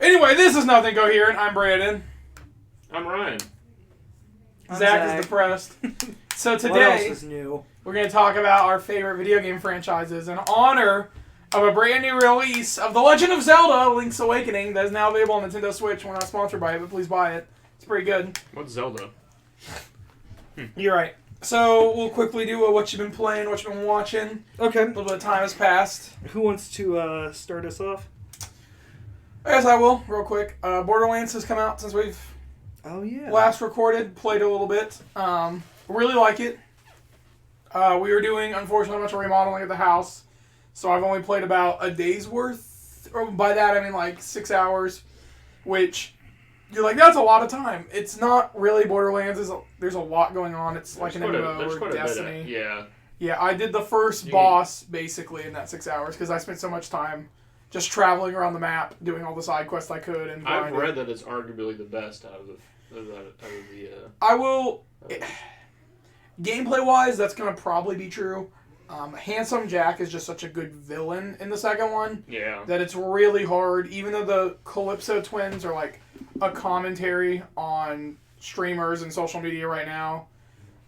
Anyway, this is Nothing Coherent. I'm Brandon. I'm Ryan. Zach is depressed. So What else today, is new? we're going to talk about our favorite video game franchises in honor of a brand new release of The Legend of Zelda: Link's Awakening that is now available on Nintendo Switch. We're not sponsored by it, but please buy it. It's pretty good. What's Zelda? You're right. So we'll quickly do what you've been playing, what you've been watching. Okay. A little bit of time has passed. Who wants to start us off? Yes, I will, real quick. Borderlands has come out since we've Oh, yeah. last recorded, played a little bit. Really like it. We were doing, unfortunately, a bunch of remodeling at the house, so I've only played about a day's worth. Or by that, I mean like 6 hours, which you're like, that's a lot of time. It's not really Borderlands. There's a lot going on. It's like an MMO or Destiny. Yeah, I did the first boss, basically, in that 6 hours, because I spent so much time just traveling around the map, doing all the side quests I could, and grinding. I've read that it's arguably the best out of the. I will. Gameplay-wise, that's going to probably be true. Handsome Jack is just such a good villain in the second one. Yeah. That it's really hard, even though the Calypso twins are like a commentary on streamers and social media right now,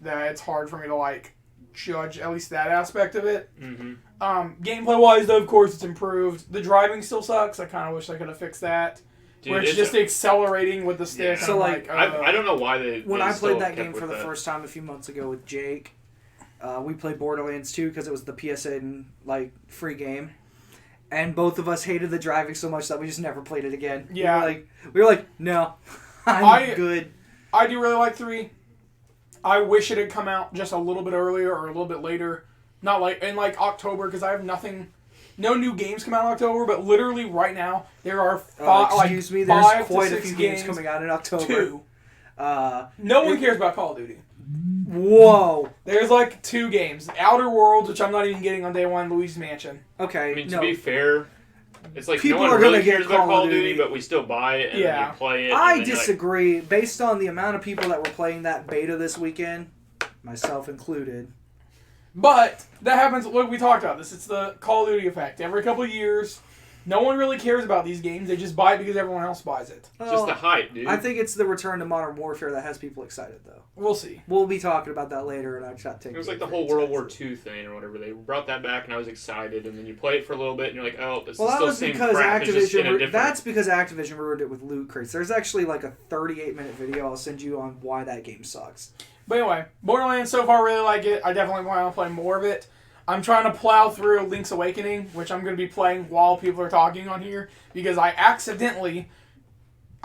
that it's hard for me to like judge at least that aspect of it. Mm-hmm. Gameplay-wise, though, of course, it's improved. The driving still sucks. I kind of wish I could have fixed that. Dude, where it's just accelerating with the stick. Yeah. So, like, I don't know why When I played that game for the that. first time a few months ago with Jake, we played Borderlands 2 because it was the PSN, free game. And both of us hated the driving so much that we just never played it again. Yeah. We were like, no, I'm good. I do really like 3. I wish it had come out just a little bit earlier or a little bit later. Not like in October, because I have nothing. No new games come out in October, but literally right now there are Excuse me, there's 5 quite to a 6 few games coming out in October. 2. No one cares about Call of Duty. Whoa. There's 2 games: Outer Worlds, which I'm not even getting on day one, Luigi's Mansion. Okay. I mean, to be fair, it's like People no one are gonna really get cares about Call of Call of Duty, Duty, but we still buy it and then you play it. I and then disagree. Based on the amount of people that were playing that beta this weekend, myself included. But that happens. Look, we talked about this. It's the Call of Duty effect. Every couple of years, no one really cares about these games. They just buy it because everyone else buys it. It's just the hype, dude. I think it's the return to Modern Warfare that has people excited, though. We'll see. We'll be talking about that later, and I'm not taking. It was like the whole World War II thing or whatever. They brought that back, and I was excited. And then you play it for a little bit, and you're like, "Oh, this is still the same crap." It's just in a different... That's because Activision ruined it with loot crates. There's actually a 38-minute video I'll send you on why that game sucks. But anyway, Borderlands so far really like it. I definitely plan on playing more of it. I'm trying to plow through Link's Awakening, which I'm going to be playing while people are talking on here, because I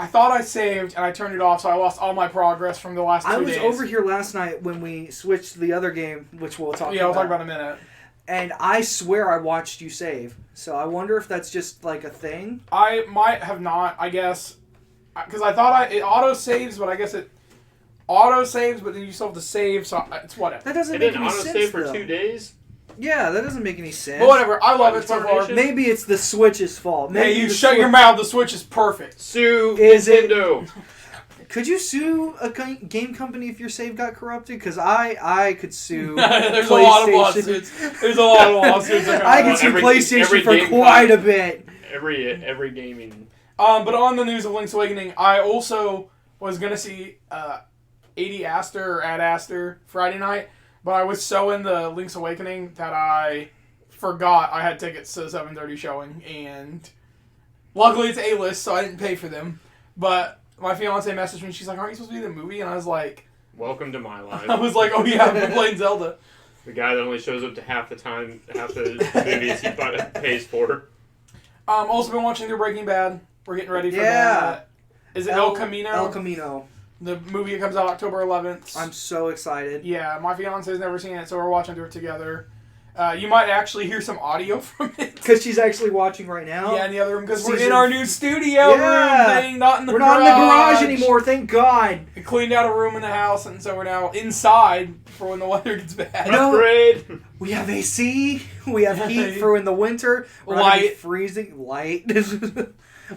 thought I saved and I turned it off, so I lost all my progress from the last 2 days. I was over here last night when we switched to the other game, which we'll talk about. Yeah, we'll talk about in a minute. And I swear I watched you save. So I wonder if that's just a thing. I might have not, I guess, because I thought it auto-saves, but I guess it auto-saves, but then you still have to save, so it's whatever. That doesn't It make didn't any sense, auto-save for though. 2 days? Yeah, that doesn't make any sense. But whatever, I love it so far. Maybe it's the Switch's fault. Maybe Hey, you shut your mouth, the Switch is perfect. Sue Is it- Nintendo. Could you sue a game company if your save got corrupted? Because I could sue There's a lot of lawsuits. There's a lot of lawsuits. I could sue PlayStation every for game quite a bit. Every gaming. But on the news of Link's Awakening, I also was going to see Ad Aster Friday night, but I was so in the Link's Awakening that I forgot I had tickets to the 7:30 showing, and luckily it's A-list, so I didn't pay for them. But my fiance messaged me, she's like, aren't you supposed to be in the movie? And I was like... Welcome to my life. I was like, oh yeah, I'm playing Zelda. The guy that only shows up to half the movies he pays for. Also been watching through Breaking Bad. We're getting ready for Yeah. that. Is it El Camino? El Camino. The movie that comes out October 11th. I'm so excited. Yeah, my fiance's never seen it, so we're watching through it together. You might actually hear some audio from it. Because she's actually watching right now. Yeah, in the other room, because we're in Season- our new studio room thing, not in the We're garage. not in the garage anymore, thank God. We cleaned out a room in the house, and so we're now inside for when the weather gets bad. No. Upgrade! We have AC. We have heat for in the winter. Light. Freezing. Light.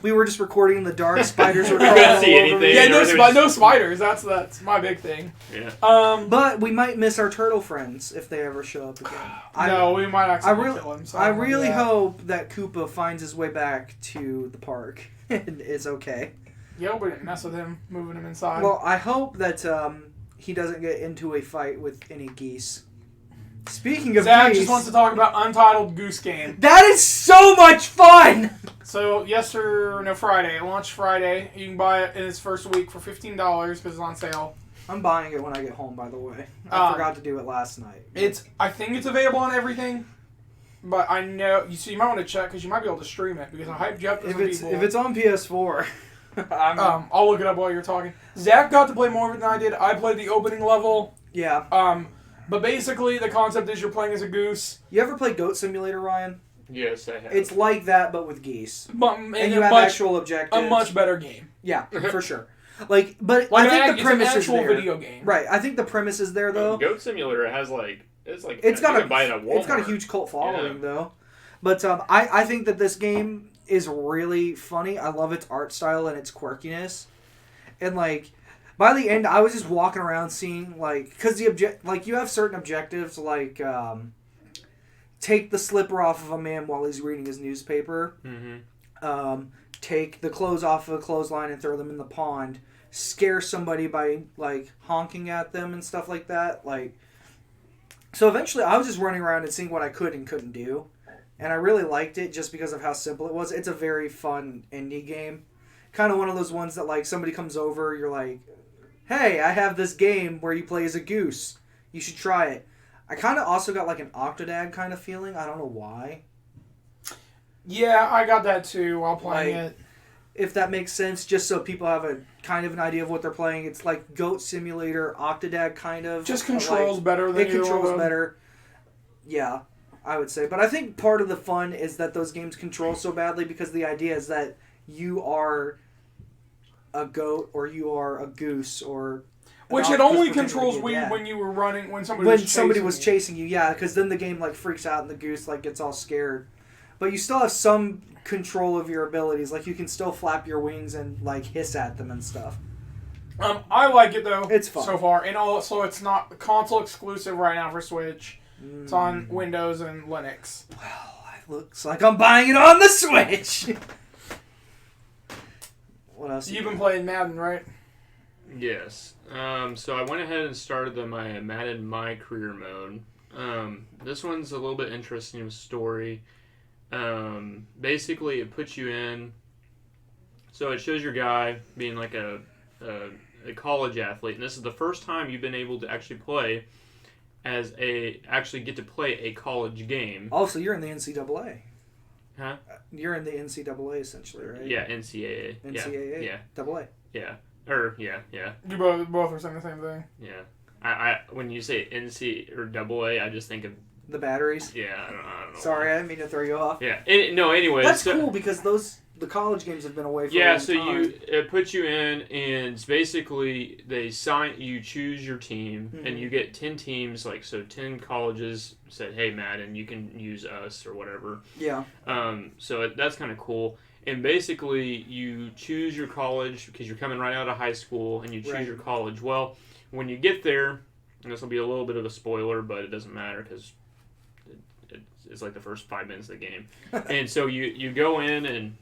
We were just recording in the dark. Spiders were crawling all over me. Yeah, no spiders. That's my big thing. Yeah. But we might miss our turtle friends if they ever show up again. No, we might actually kill him. So I really hope that Koopa finds his way back to the park and is okay. Yeah, we didn't mess with him, moving him inside. Well, I hope that he doesn't get into a fight with any geese. Speaking of Zach geese, just wants to talk about Untitled Goose Game. That is so much fun! So, Friday, launch Friday. You can buy it in its first week for $15 because it's on sale. I'm buying it when I get home, by the way. I forgot to do it last night. I think it's available on everything, but I know... You might want to check because you might be able to stream it because I hyped you up to people. If it's on PS4... I'll look it up while you're talking. Zach got to play more of it than I did. I played the opening level. Yeah. But basically, the concept is you're playing as a goose. You ever play Goat Simulator, Ryan? Yes, I have. It's like that, but with geese. And you have actual objectives. A much better game. Yeah, for sure. I think the premise is there. Video game. Right. I think the premise is there, though. Goat Simulator has it's got a huge cult following, though. But I think that this game is really funny. I love its art style and its quirkiness, and by the end, I was just walking around seeing, because you have certain objectives, take the slipper off of a man while he's reading his newspaper, take the clothes off of a clothesline and throw them in the pond, scare somebody by, honking at them and stuff like that, So eventually, I was just running around and seeing what I could and couldn't do, and I really liked it just because of how simple it was. It's a very fun indie game. Kind of one of those ones that, somebody comes over, you're like... Hey, I have this game where you play as a goose. You should try it. I kind of also got an Octodad kind of feeling. I don't know why. Yeah, I got that too while playing it. If that makes sense, just so people have a kind of an idea of what they're playing. It's like Goat Simulator, Octodad kind of. Just controls better than it controls better. Yeah, I would say. But I think part of the fun is that those games control so badly because the idea is that you are a goat or you are a goose or which it only controls when you were running when somebody was chasing you. Yeah, because then the game freaks out and the goose gets all scared. But you still have some control of your abilities. You can still flap your wings and hiss at them and stuff. I like it though. It's fun so far, and also it's not console exclusive right now for Switch. It's on Windows and Linux. Well, it looks like I'm buying it on the Switch. What else? You've been playing Madden, right? Yes. So I went ahead and started my Madden My Career mode. This one's a little bit interesting of a story. Basically, it puts you in... So it shows your guy being a college athlete. And this is the first time you've been able to actually play get to play a college game. Oh, so you're in the NCAA. Huh? You're in the NCAA essentially, right? Yeah, NCAA. NCAA? Yeah. Double A. Yeah. Yeah. You both are saying the same thing. Yeah. I when you say NC or double A, I just think of the batteries. Yeah, I don't know. Sorry, I didn't mean to throw you off. Yeah. Anyway. That's cool because the college games have been away for a long time. It puts you in, and basically you choose your team, and you get 10 teams, 10 colleges said, hey, Madden, you can use us or whatever. Yeah. So that's kind of cool. And basically, you choose your college because you're coming right out of high school, and you choose your college. Well, when you get there, and this will be a little bit of a spoiler, but it doesn't matter because it's the first 5 minutes of the game. And so you go in, and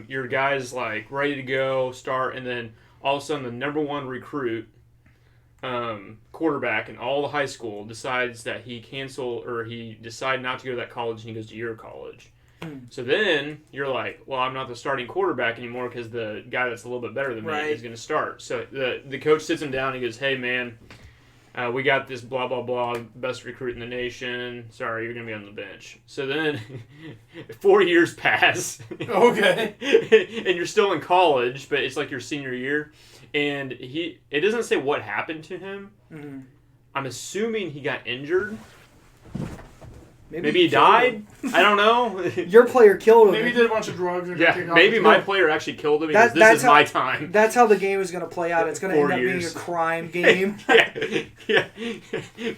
your guy's ready to go, start, and then all of a sudden the number one recruit quarterback in all the high school decides that he decided not to go to that college and he goes to your college. So then you're well, I'm not the starting quarterback anymore because the guy that's a little bit better than me is going to start. So the coach sits him down and he goes, hey man, we got this blah, blah, blah, best recruit in the nation. Sorry, you're going to be on the bench. So then 4 years pass. Okay. And you're still in college, but it's your senior year. And it doesn't say what happened to him. Mm-hmm. I'm assuming he got injured. Maybe he died. I don't know. Your player killed him. Maybe he did a bunch of drugs. And got Yeah, kicked off maybe the my team. player actually killed him because this is my time. That's how the game is going to play out. It's going to 4 end up being years. a crime game. yeah.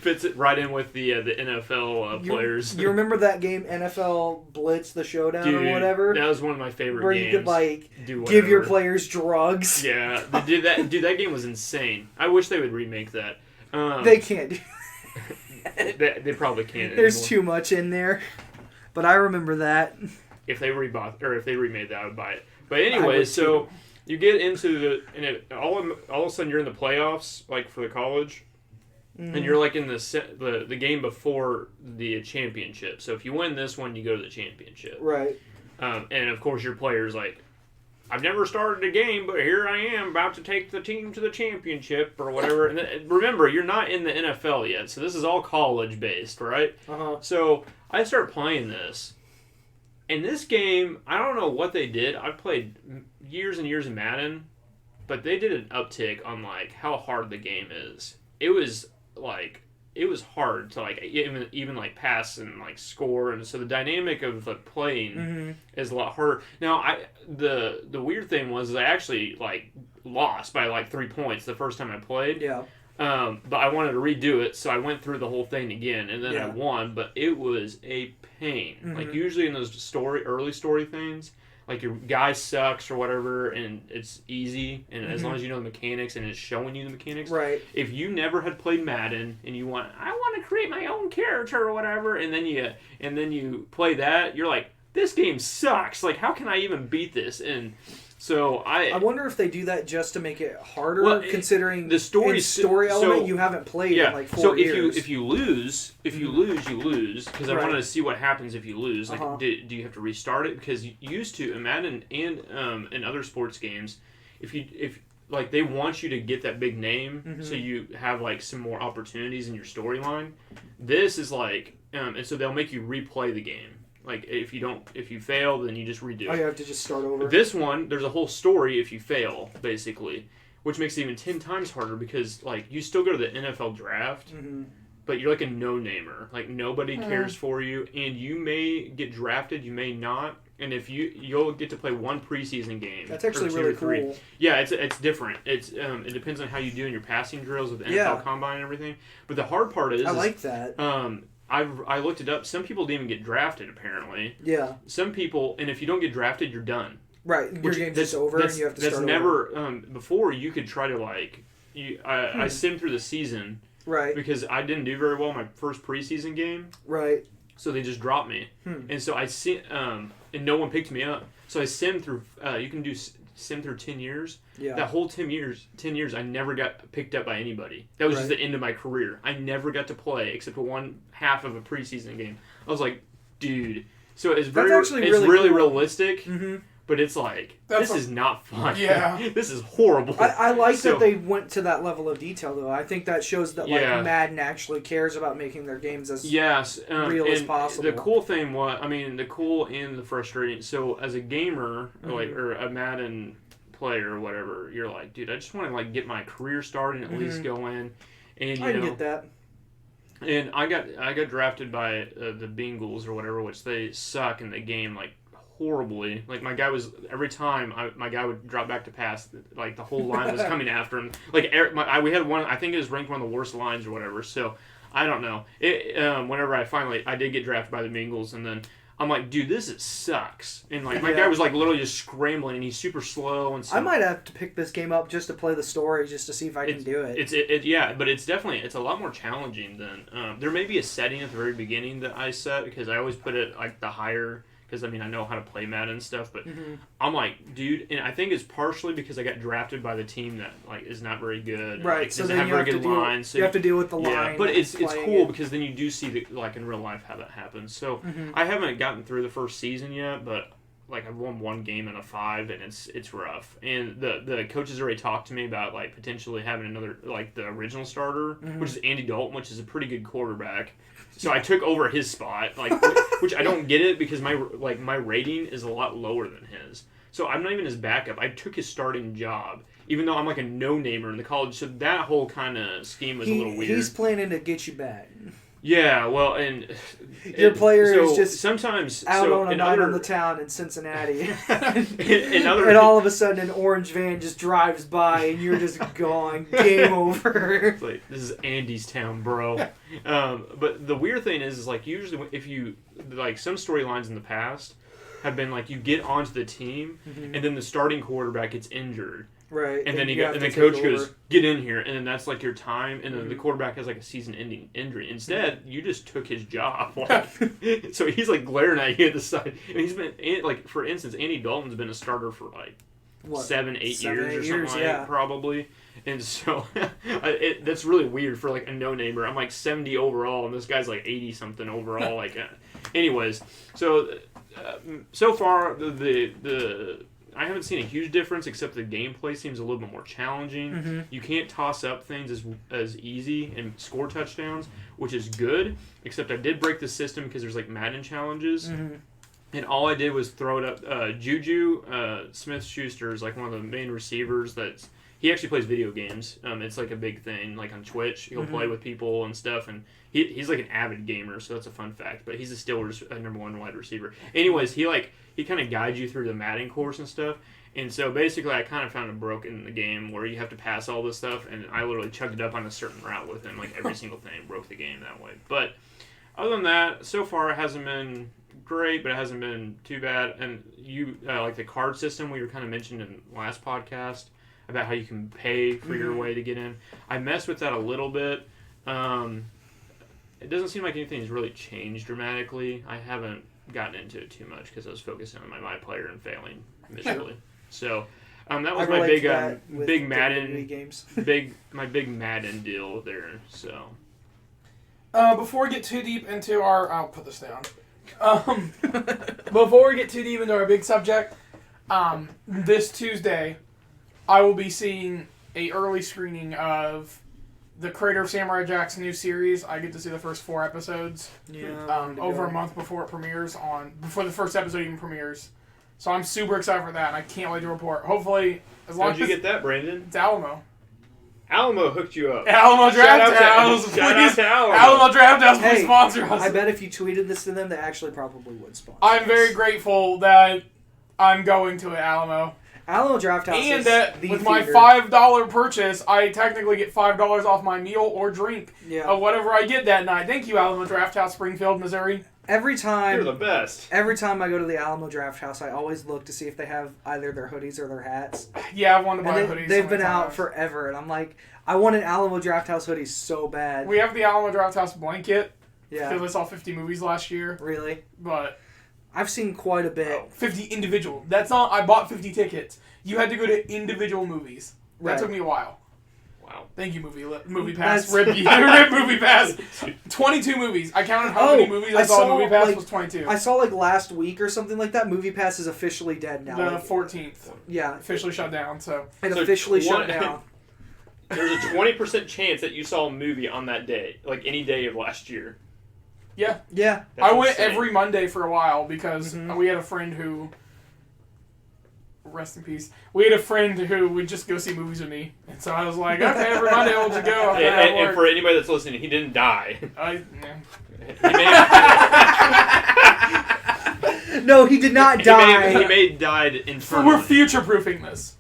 Fits it right in with the NFL players. You remember that game, NFL Blitz, the Showdown Dude, or whatever? that was one of my favorite where games. you could, like, Do give your whatever. players drugs. Yeah, that game was insane. I wish they would remake that. They can't do They probably can't. There's anymore. too much in there. But I remember that. If they rebought or if they remade that, I would buy it. But I anyway, would so too. you get into all of a sudden you're in the playoffs, like for the college, and you're like in the game before the championship. So if you win this one, you go to the championship. Right. And of course, your player's like, I've never started a game, but here I am about to take the team to the championship or whatever. And remember, you're not in the NFL yet, so this is all college based, right? Uh-huh. So I start playing this. In this game, I don't know what they did. I've played years and years of Madden, but they did an uptick on like how hard the game is. It was hard to like even like pass and like score, and so the dynamic of the playing is a lot harder. Now, the weird thing was I actually like lost by like 3 points the first time I played. Yeah. But I wanted to redo it, so I went through the whole thing again, and then I Yeah. won. But it was a pain. Like usually in those early story things, like your guy sucks or whatever, and it's easy, and as long as you know the mechanics and it's showing you the mechanics. Right. If you never had played Madden and I want to create my own character or whatever, and then you play that, you're like, this game sucks. Like, how can I even beat this? And so I wonder if they do that just to make it harder, Well, considering the story element so- you haven't played yeah. in like 4 so years. if you lose, you lose because I Right. wanted to see what happens if you lose. Like, Uh-huh. do you have to restart it? Because you used to in Madden and in other sports games, if like they want you to get that big name, so you have like some more opportunities in your storyline. This is like, and so they'll make you replay the game. Like if you fail, then you just redo Oh, it. you have to just start over. This one, there's a whole story if you fail, basically, which makes it even 10 times harder because, like, you still go to the NFL draft, but you're like a no-namer. Like, nobody cares for you, and you may get drafted, you may not, and if you'll get to play one preseason game. That's actually or 2 really or 3. cool. Yeah, it's different. It depends on how you do in your passing drills with the NFL Yeah. Combine and everything. But the hard part is... I like that. I looked it up. Some people didn't even get drafted, apparently. Yeah. Some people, and if you don't get drafted, you're done. Right. Your game's just over and you have to start That's over. never... before, you could try to, like... I simmed through the season Right. because I didn't do very well my first preseason game, Right. so they just dropped me. And so and no one picked me up. So I simmed through... you can do sim through 10 years. Yeah. That whole 10 years, I never got picked up by anybody. That was just Right. the end of my career. I never got to play except for one half of a preseason game. I was like, dude. So it's actually it's really really cool. realistic, Mm-hmm. but it's like, That's this is not fun. Yeah. This is horrible. I like So- that they went to that level of detail, though. I think that shows that like Yeah. Madden actually cares about making their games as Yes, real as and possible. The cool thing was, the cool and the frustrating. So as a gamer, Mm-hmm. or a Madden player or whatever, you're like, dude, I just want to like get my career started and at least go in. And I can get that. And I got drafted by the Bengals or whatever, which they suck in the game like horribly. Like my guy was every time my guy would drop back to pass, like the whole line was coming after him. Like we had one, I think it was ranked one of the worst lines or whatever. So I don't know. Whenever I did get drafted by the Bengals, and then I'm like, dude, this sucks. And like my Yeah. guy was like literally just scrambling, and he's super slow. And so I might have to pick this game up just to play the story, just to see if I can do it. Yeah, but it's a lot more challenging than there may be a setting at the very beginning that I set because I always put it like the higher because I know how to play Madden and stuff, but I'm like, dude, and I think it's partially because I got drafted by the team that like is not very good, Right, Like, so doesn't then have you very have to good deal. lines. So You have to deal with the yeah, line. but it's playing cool it. because then you do see like in real life how that happens. So I haven't gotten through the first season yet, but like I've won one game in a 5, and it's rough. And the coaches already talked to me about like potentially having another like the original starter, which is Andy Dalton, which is a pretty good quarterback. So I took over his spot, like which I don't get it because my rating is a lot lower than his. So I'm not even his backup. I took his starting job, even though I'm like a no-namer in the college. So that whole kind of scheme was a little weird. He's planning to get you back. Yeah, well, and Your player is just sometimes out on a night on the town in Cincinnati, and all of a sudden an orange van just drives by, and you're just gone. Game over. Like, this is Andy's town, bro. But the weird thing is like usually if you like some storylines in the past have been like you get onto the team, and then the starting quarterback gets injured. Right, and then the coach goes, "Get in here," and then that's like your time, and then the quarterback has like a season-ending injury. Instead, you just took his job, like, so he's like glaring at you at the side. And he's been like, for instance, Andy Dalton's been a starter for like 7-8 years or something, probably. And so that's really weird for like a no-namer. I'm like 70 overall, and this guy's like 80 something overall. Like, anyways, so far the I haven't seen a huge difference, except the gameplay seems a little bit more challenging. You can't toss up things as easy and score touchdowns, which is good, except I did break the system because there's like Madden challenges. And all I did was throw it up. Juju Smith-Schuster is like one of the main receivers he actually plays video games. It's like a big thing, like on Twitch. He'll play with people and stuff, and he's like an avid gamer, so that's a fun fact. But he's a Steelers #1 wide receiver. Anyways, he kind of guides you through the Madden course and stuff. And so basically, I kind of found a broke in the game where you have to pass all this stuff, and I literally chugged it up on a certain route with him, like every single thing, broke the game that way. But other than that, so far it hasn't been great, but it hasn't been too bad. And you like the card system we were kind of mentioned in last podcast about how you can pay for your way to get in. I messed with that a little bit. It doesn't seem like anything's really changed dramatically. I haven't gotten into it too much because I was focusing on my player and failing miserably. So that was my big Madden games. my big Madden deal there. So before we get too deep into I'll put this down. Before we get too deep into our big subject, this Tuesday I will be seeing a early screening of the creator of Samurai Jack's new series. I get to see the first 4 episodes. Over a month before it premieres before the first episode even premieres. So I'm super excited for that, and I can't wait to report. Hopefully, as long How'd you get that, Brandon? It's Alamo. Alamo hooked you up. Alamo Draft House. Shout out to Alamo. Alamo Draft House, please sponsor us. I bet if you tweeted this to them, they actually probably would sponsor I'm very grateful that I'm going to Alamo. Alamo Draft House and is that the with theater. my $5 purchase, I technically get $5 off my meal or drink of whatever I get that night. Thank you, Alamo Draft House, Springfield, Missouri. Every time You're the best. Every time I go to the Alamo Draft House, I always look to see if they have either their hoodies or their hats. Yeah, I've wanted to buy hoodies. They've been out forever, and I'm like, I want an Alamo Draft House hoodie so bad. We have the Alamo Draft House blanket. Yeah. Because I saw 50 movies last year. Really? But I've seen quite a bit. 50 individual. That's not. I bought 50 tickets. You had to go to individual movies. That took me a while. Wow. Thank you, Movie Pass. Rip Movie Pass. 22 movies. I counted how many movies I saw. Movie Pass was 22. I saw last week or something like that. Movie Pass is officially dead now. The 14th. Yeah. Officially shut down. So officially shut down. There's a 20% chance that you saw a movie on that day, like any day of last year. Yeah. Yeah. I went every Monday for a while because we had a friend who, rest in peace, we had a friend who would just go see movies with me. And so I was like, okay, every Monday we'll just go. And for anybody that's listening, he didn't die. No, he did not die. He may have died in front. We're future-proofing this.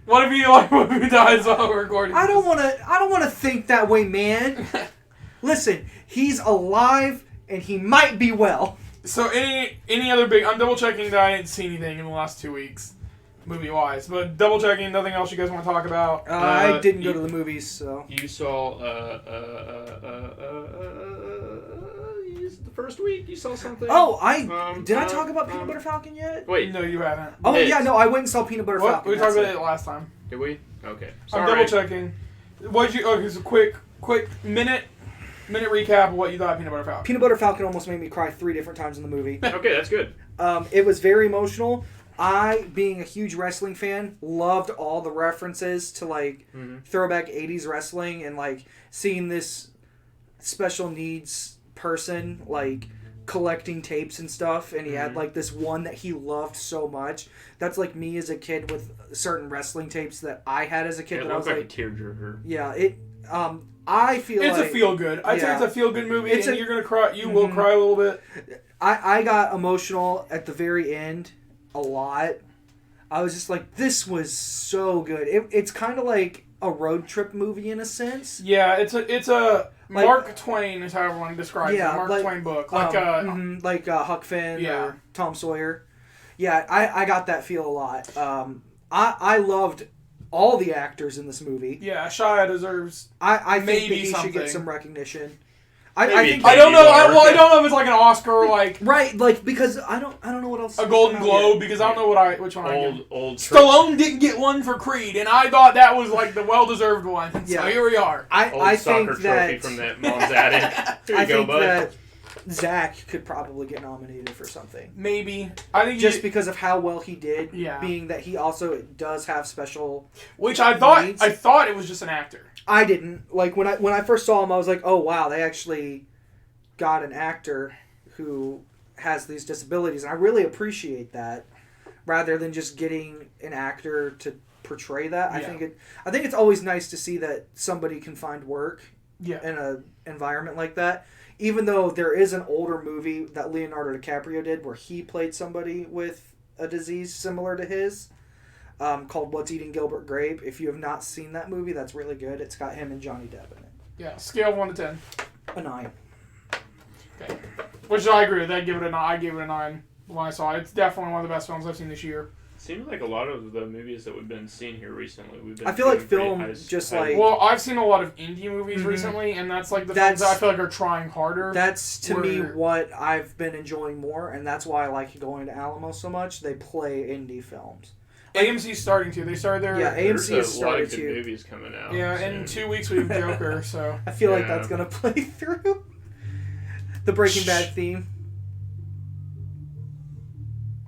What if he dies while we're recording? I don't want to think that way, man. Listen, he's alive and he might be well. So any other big? I'm double checking that I didn't see anything in the last 2 weeks, movie wise. But double checking, nothing else you guys want to talk about? I didn't go to the movies, so you saw the first week. You saw something. Oh, did I talk about Peanut Butter Falcon yet? Wait, no, you haven't. Oh yeah, no, I went and saw Peanut Butter Falcon. We talked about it last time. Did we? Okay. Sorry. I'm double checking. What you? Okay, so quick minute recap of what you thought of Peanut Butter Falcon. Peanut Butter Falcon almost made me cry 3 different times in the movie. Okay, that's good. It was very emotional. I, being a huge wrestling fan, loved all the references to throwback 80s wrestling and seeing this special needs person collecting tapes and stuff, and he had like this one that he loved so much. That's like me as a kid with certain wrestling tapes that I had as a kid. It that I was looks like like, a tearjerker. yeah, it. I feel it's like a feel good. I'd say yeah. it's a feel good movie, It's and a- you're gonna cry. You will cry a little bit. I got emotional at the very end a lot. I was just like, this was so good. It's kind of like a road trip movie in a sense. Yeah, it's a Like- Mark Twain is how everyone describes Yeah, it. Mark like, Twain book, like Huck Finn Yeah. or Tom Sawyer. Yeah, I got that feel a lot. I loved all the actors in this movie. yeah, Shia deserves. I think Maybe that he should something. get some recognition. I Maybe think a I don't know. Maybe I don't know if it's like an Oscar or like right, like because I don't know what else. a Golden came out Globe yet. because I don't know which one I give. Old Stallone didn't get one for Creed, and I thought that was like the well-deserved one. So Yeah. here we are. I soccer think trophy that from that mom's attic. Here you I go, think bud. that Zach could probably get nominated for something. Maybe I think Just because of how well he did, Yeah. being that he also does have special. which I thought needs. I thought it was just an actor. I didn't like when I first saw him. I was like, oh wow, they actually got an actor who has these disabilities, and I really appreciate that. Rather than just getting an actor to portray that, I Yeah. think it's always nice to see that somebody can find work Yeah. in an environment like that. Even though there is an older movie that Leonardo DiCaprio did where he played somebody with a disease similar to his, called What's Eating Gilbert Grape. If you have not seen that movie, that's really good. It's got him and Johnny Depp in it. Yeah. Scale of 1 to 10. A 9. Okay. Which I agree with. I gave it a 9. I gave it a 9 when I saw it. It's definitely one of the best films I've seen this year. Seems like a lot of the movies that we've been seeing here recently. I feel like doing film pretty just high- like- Well, I've seen a lot of indie movies Mhm. recently, and that's like the That's- films that I feel like are trying harder. That's to me Where- what I've been enjoying more, and that's why I like going to Alamo so much. They play indie films. AMC's starting to. They started their Yeah, AMC has There's a lot started of good to. movies coming out. Yeah, in soon. 2 weeks we have Joker. So I feel like Yeah. that's gonna play through the Breaking Bad theme.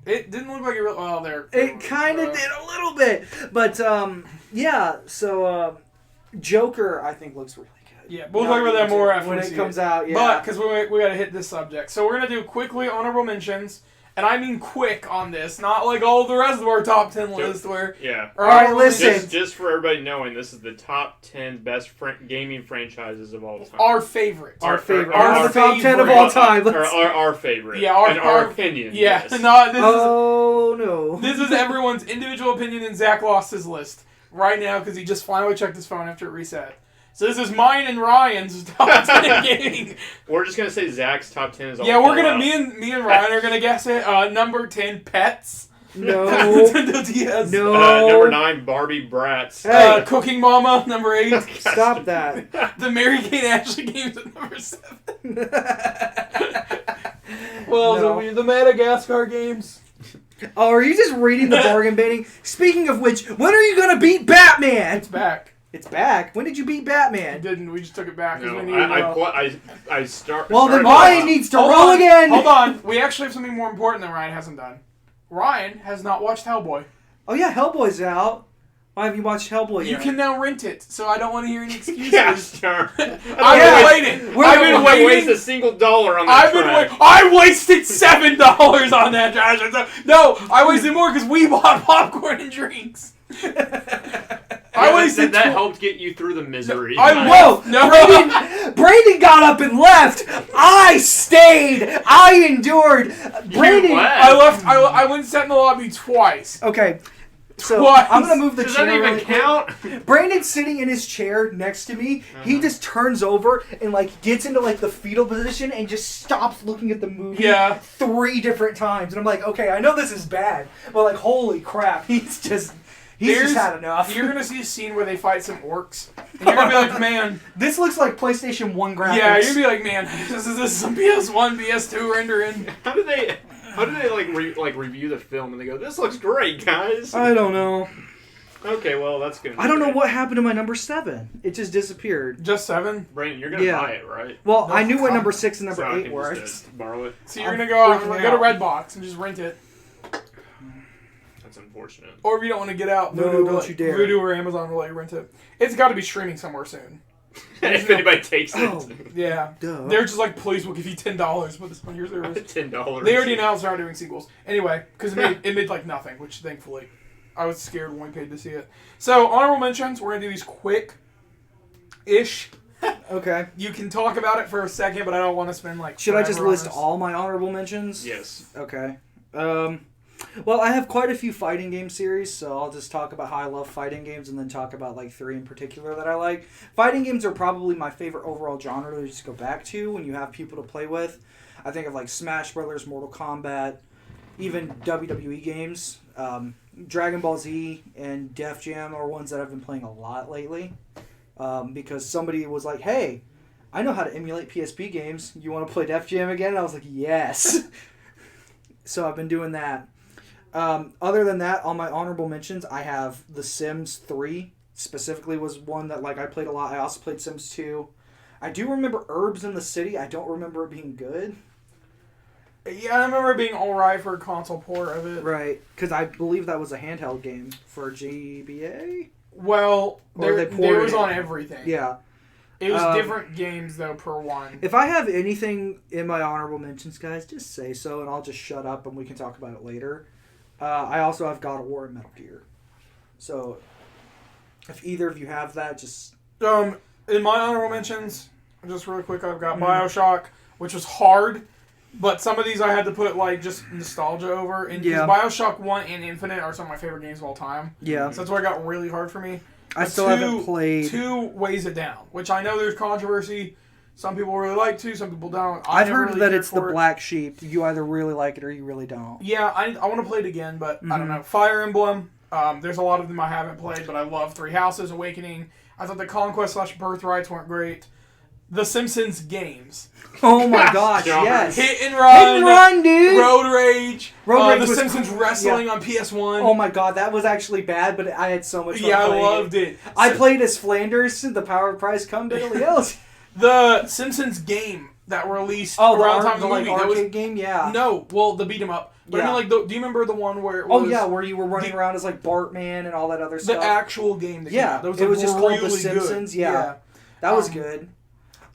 it didn't look like it. Well, there. It kind of did a little bit, but yeah. So Joker, I think looks really good. Yeah, we'll talk about that more after when we it see comes it. out. Yeah, But because we got to hit this subject, so we're gonna do quickly honorable mentions, and I mean quick on this, not like all the rest of our top 10 list where. Yeah. Our All right, honorable listen. mentions Just for everybody knowing, this is the top 10 best gaming franchises of all time. Our favorite. our favorite. our Our top 10 of favorite. all time. Our, Let's- our favorite. Yeah, our- and our our- opinion. Yeah, yes. no, this is. Oh no! This is everyone's individual opinion, and Zach lost his list right now because he just finally checked his phone after it reset. So this is mine and Ryan's top 10 gaming. We're just gonna say Zach's top 10 is all. Yeah, we're gonna Fallout. me and Ryan are gonna guess it. Number 10, Pets. No, Nintendo DS. no. Number 9, Barbie Bratz. Hey. Cooking Mama. Number 8. Stop that. The Mary Kate Ashley games at number 7. Well, No. the Madagascar games. Oh, are you just reading the bargain binning? Speaking of which, when are you gonna beat Batman? It's back. It's back. When did you beat I Batman? didn't. We just took it back because No, we needed. I start. Well, then started- Ryan needs to Hold roll on, again. Hold on. We actually have something more important that Ryan hasn't done. Ryan has not watched Hellboy. Oh yeah, Hellboy's out. Why have you watched Hellboy You yet? can now rent it, so I don't want to hear any excuses. Yeah, sure. I've been Yeah. waiting. We're- I've been Waste waiting. a single dollar on that I've been trash. waiting. I wasted $7 on that trash. No, I wasted more because we bought popcorn and drinks. I wasted. that helped get you through the misery. Whoa! No. Brandon got up and left. I stayed. I endured. Brandon. left. I left. I went and sat in the lobby twice. Okay. So Twice. I'm gonna move the Does chair. that even really quick. count? Brandon's sitting in his chair next to me. He just turns over and like gets into like the fetal position and just stops looking at the movie. Yeah. 3 different times, and I'm like, okay, I know this is bad, but like, holy crap, he's just had enough. You're gonna see a scene where they fight some orcs, and you're gonna be like, man. This looks like PlayStation 1 graphics. Yeah, you're gonna be like, man. This is some PS1, PS2 rendering. How do they review the film and they go, "This looks great, guys"? I don't know. Okay, well that's good. I don't know what happened to my number 7. It just disappeared. Just 7. Brandon, you're gonna Yeah. buy it, right? Well, No, I knew what come- number 6 and number So I 8 can were. just borrow it. So you're I'm gonna go freaking to out. Redbox and just rent it, That's unfortunate. or if you don't want to get out, No, Vudu, don't you dare. Vudu or Amazon will let you rent it. It's got to be streaming somewhere soon. if anybody takes it. Oh. Yeah. Duh. They're just like, please, we'll give you $10 for this on your service. $10. They already announced they're not doing sequels. Anyway, because it made like nothing, which thankfully I was scared when we paid to see it. So, honorable mentions, we're going to do these quick-ish. Okay. You can talk about it for a second, but I don't want to spend like Should I just forever on list this. all my honorable mentions? Yes. Okay. Well, I have quite a few fighting game series, so I'll just talk about how I love fighting games and then talk about like 3 in particular that I like. Fighting games are probably my favorite overall genre to just go back to when you have people to play with. I think of like Smash Brothers, Mortal Kombat, even WWE games. Dragon Ball Z and Def Jam are ones that I've been playing a lot lately because somebody was like, hey, I know how to emulate PSP games. You want to play Def Jam again? And I was like, yes. So I've been doing that. Other than that, on my honorable mentions, I have The Sims 3. Specifically was one that like I played a lot. I also played Sims 2. I do remember Herbs in the City. I don't remember it being good. Yeah, I remember it being alright for a console port of it. Right, because I believe that was a handheld game for GBA. Well, Or they there ported was it. on everything. Yeah. It was Um, different games, though, per one. If I have anything in my honorable mentions, guys, just say so, and I'll just shut up and we can talk about it later. I also have God of War and Metal Gear. So, if either of you have that, just... In my honorable mentions, just really quick, I've got Mhm. Bioshock, which was hard, but some of these I had to put, like, just nostalgia over. And 'cause Yeah. Bioshock 1 and Infinite are some of my favorite games of all time. Yeah. So that's why it got really hard for me. I But still haven't played... 2 weighs it down, which I know there's controversy. Some people really like 2, some people don't. I've never heard really that cared it's the for it. black sheep. You either really like it or you really don't. Yeah, I want to play it again, but I don't Mhm. know. Fire Emblem, there's a lot of them I haven't played, but I love Three Houses, Awakening. I thought the Conquest / Birthrights weren't great. The Simpsons games. Oh my gosh, John. yes. Hit and Run. Hit and Run, dude! Road Rage. Road Rage The was Simpsons cool. Wrestling on PS1. Oh my god, that was actually bad, but I had so much fun yeah, I playing loved it. it. I So- played as Flanders, the Power Prize come Billy Ellis. the Simpsons game that released Oh, the, around time of the the like, movie. That arcade was, game? Yeah. no, well, the beat 'em up. But I Yeah. mean, like, do you remember the one where it was Oh yeah, where you were running the- around as like Bartman and all that other the stuff. actual game that came Yeah, out? That was, it like, was just called The really Simpsons, good. yeah. That was Um, good.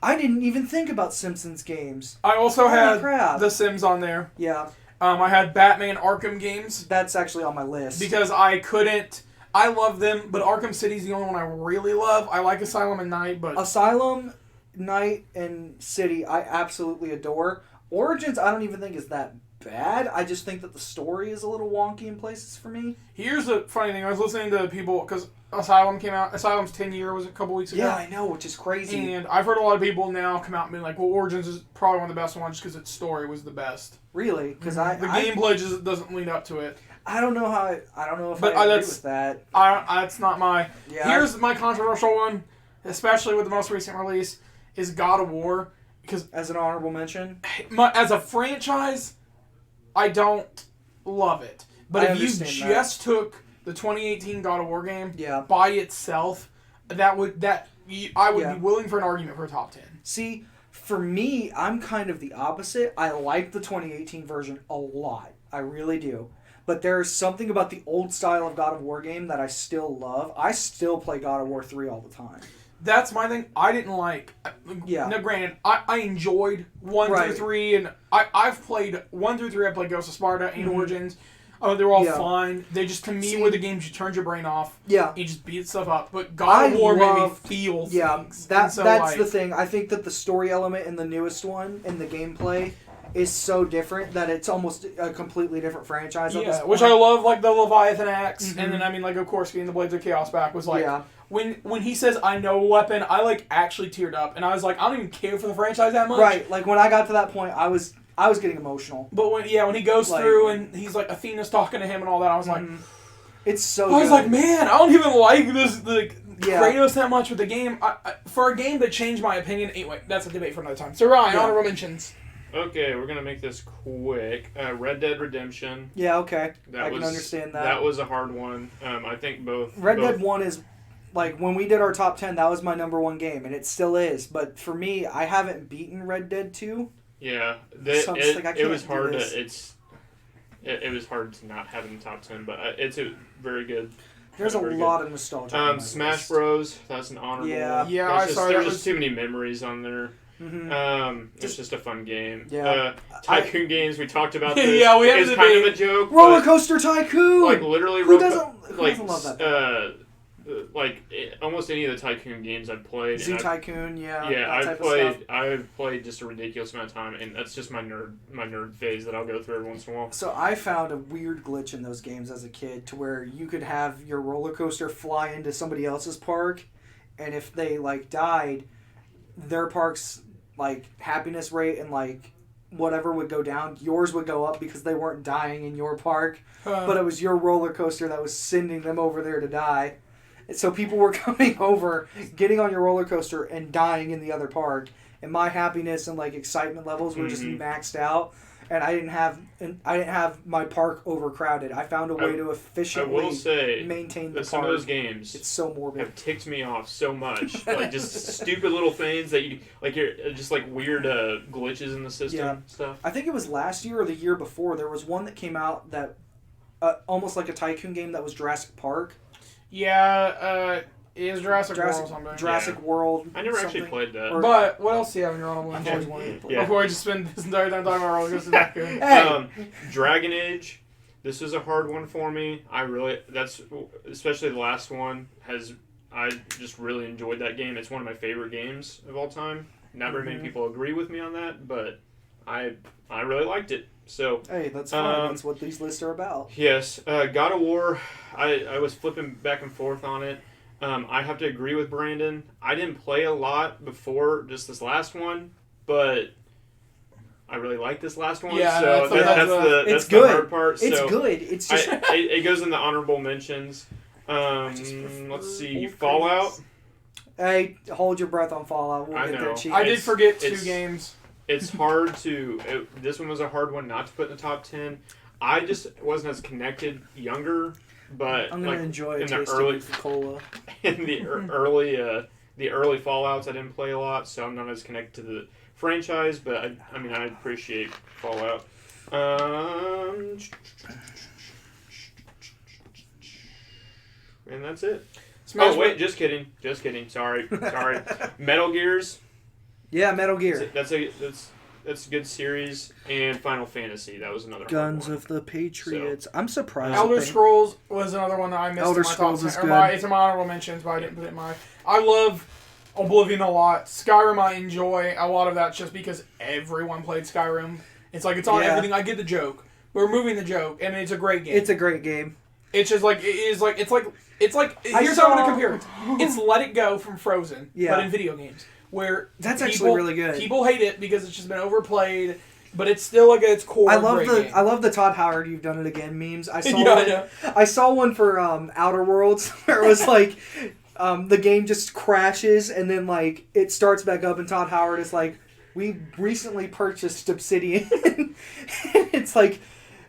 I didn't even think about Simpsons games. I also Holy had crap. The Sims on there. Yeah, I had Batman Arkham games that's actually on my list. because I couldn't. I love them, but Arkham City's the only one I really love. I like Asylum and Night, but Asylum, Night, and City, I absolutely adore. Origins, I don't even think is that bad. I just think that the story is a little wonky in places for me. here's the funny thing. I was listening to people because Asylum came out. Asylum's 10-year was a couple weeks ago. Yeah, I know, which is crazy. And I've heard a lot of people now come out and be like, well, Origins is probably one of the best ones because its story was the best. Really, because The gameplay just doesn't lead up to it. I don't know how I don't know if But I agree that's- with that. That's not my... Yeah, Here's my controversial one, especially with the most recent release, is God of War. Because as an honorable mention. as a franchise, I don't love it. But I if you understand that. just took the 2018 God of War game Yeah. by itself, I would Yeah. be willing for an argument for a top 10. See, for me, I'm kind of the opposite. I like the 2018 version a lot. I really do. But there's something about the old style of God of War game that I still love. I still play God of War 3 all the time. That's my thing. I didn't like... Yeah. Now, granted, I enjoyed 1 Right. through 3, and I've played 1 through 3. I played Ghost of Sparta and Origins. They were all Yeah. fine. They just, to me, See- were the games you turned your brain off. Yeah. You just beat stuff up. But God of War made me feel Yeah, things. that And so, that's like, the thing. I think that the story element in the newest one and the gameplay is so different that it's almost a completely different franchise. At this Yeah, which point. I love, like the Leviathan axe, Mhm. and then I mean, like of course, getting the Blades of Chaos back was like Yeah. when he says "I know a weapon," I like actually teared up, and I was like, I don't even care for the franchise that much. Right, like when I got to that point, I was getting emotional. But when he goes Like- through and he's like Athena's talking to him and all that, I was like, Mhm. It's so. I was good. like, man, I don't even like this Yeah. Kratos that much with the game. For a game that changed my opinion. Anyway, that's a debate for another time. So Ryan, Yeah. honorable mentions. Okay, we're gonna make this quick. Red Dead Redemption. Yeah, okay, That I was, can understand that. That was a hard one. I think both. Red both, Dead 1 is, like, when we did our top 10, that was my number one game, and it still is. But for me, I haven't beaten Red Dead 2. Yeah, So I'm just like, I it was can't do hard this. to. It was hard to not have in the top 10, but it's a very good. There's a very lot of nostalgia. on my Smash list. Bros. That's an honorable. Yeah. Yeah, There's I just, saw there's that just was- too many memories on there. Mm-hmm. It's just a fun game. Yeah. Tycoon games. We talked about this. Yeah, we had It's a kind of debate. a joke. Roller but, Coaster Tycoon. like literally, who doesn't like love that? almost any of the Tycoon games I've played. Zoo and Tycoon, yeah. Yeah, that type of stuff. I've played just a ridiculous amount of time, and that's just my nerd phase that I'll go through every once in a while. So I found a weird glitch in those games as a kid to where you could have your roller coaster fly into somebody else's park, and if they like died, their park's like happiness rate and like whatever would go down, yours would go up because they weren't dying in your park, but it was your roller coaster that was sending them over there to die. And so people were coming over, getting on your roller coaster and dying in the other park, and my happiness and like excitement levels were just maxed out. And I didn't have my park overcrowded. I found a way to I efficiently will say maintain the that some of park. those games It's so morbid. have ticked me off so much. Like just stupid little things that you like. You're just like weird glitches in the system Yeah. stuff. I think it was last year or the year before. There was one that came out that almost like a tycoon game that was Jurassic Park. Yeah, it is Jurassic World or something. Jurassic World. I never actually something. played that. Or- But what else do you have in your honorable I've mentions? always wanted to play. Yeah. Before I just spend this entire time talking about Roller Coaster Tycoon. Hey! Dragon Age. This was a hard one for me. That's especially the last one I just really enjoyed that game. It's one of my favorite games of all time. Not very many people agree with me on that, but I really liked it. So Hey, that's fine. That's what these lists are about. yes, God of War. I was flipping back and forth on it. I have to agree with Brandon. I didn't play a lot before just this last one, but I really like this last one. Yeah, so that's it's the good. hard part. It's so good. It's just it goes in the honorable mentions. Let's see, Fallout. hey, hold your breath on Fallout. We'll I get know. there, Chief. I did It's- forget 2 it's- games. It's hard to. This one was a hard one not to put in the top 10. I just wasn't as connected younger, but I'm gonna enjoy a in the taste early- of cola. in the early Fallouts, I didn't play a lot, so I'm not as connected to the franchise. But I appreciate Fallout. And that's it. Smash Oh wait, just kidding. Sorry. Metal Gears. Yeah, Metal Gear. That's a good series. And Final Fantasy. That was another. Guns hard one. of the Patriots. I'm surprised. Elder that they- Scrolls was another one that I missed. Elder in my Scrolls top is 10, good. It's in my honorable mentions, but I didn't put it in my. I love Oblivion a lot. Skyrim I enjoy. A lot of that's just because everyone played Skyrim. It's like it's on Yeah. everything. I get the joke. We're removing the joke, and it's a great game. It's a great game. It's just like it's like here's how I'm gonna compare it. It's Let It Go from Frozen, Yeah. but in video games, where That's actually really good. People hate it because it's just been overplayed, but it's still like at its core. I love great game. I love the Todd Howard "You've Done It Again" memes. I saw Yeah, I one, know. I saw one for Outer Worlds where it was like the game just crashes and then like it starts back up and Todd Howard is like, "We recently purchased Obsidian." It's like,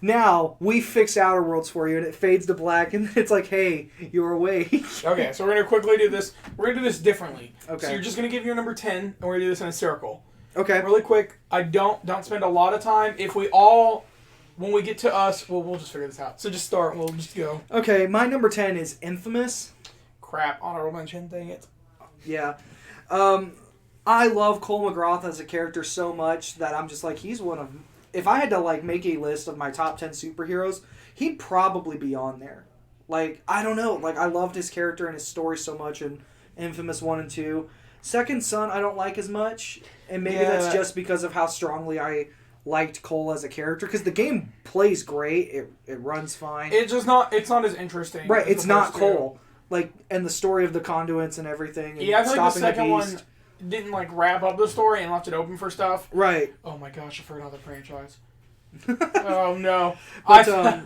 "Now we fix Outer Worlds for you," and it fades to black and it's like, "Hey, you're awake." Okay, so we're gonna quickly do this. We're gonna do this differently. Okay. So you're just gonna give your number 10, and we're gonna do this in a circle. Okay. Really quick. I don't spend a lot of time. If we when we get to us, we'll just figure this out. So just start. We'll just go. Okay, my number 10 is Infamous. Crap. Honorable mention. Dang it. Yeah. I love Cole McGrath as a character so much that I'm just like, he's one of... If I had to, like, make a list of my top 10 superheroes, he'd probably be on there. Like, I don't know. Like, I loved his character and his story so much in Infamous 1 and 2. Second Son, I don't like as much. And maybe that's just because of how strongly I liked Cole as a character. Because the game plays great. It runs fine. It's just not. It's not as interesting. Right, as it's the not first two. Cole. Like, and the story of the conduits and everything. And Yeah, I feel like the stopping second one beast. didn't like wrap up the story and left it open for stuff. Right. Oh my gosh, I forgot the franchise. Oh no. But,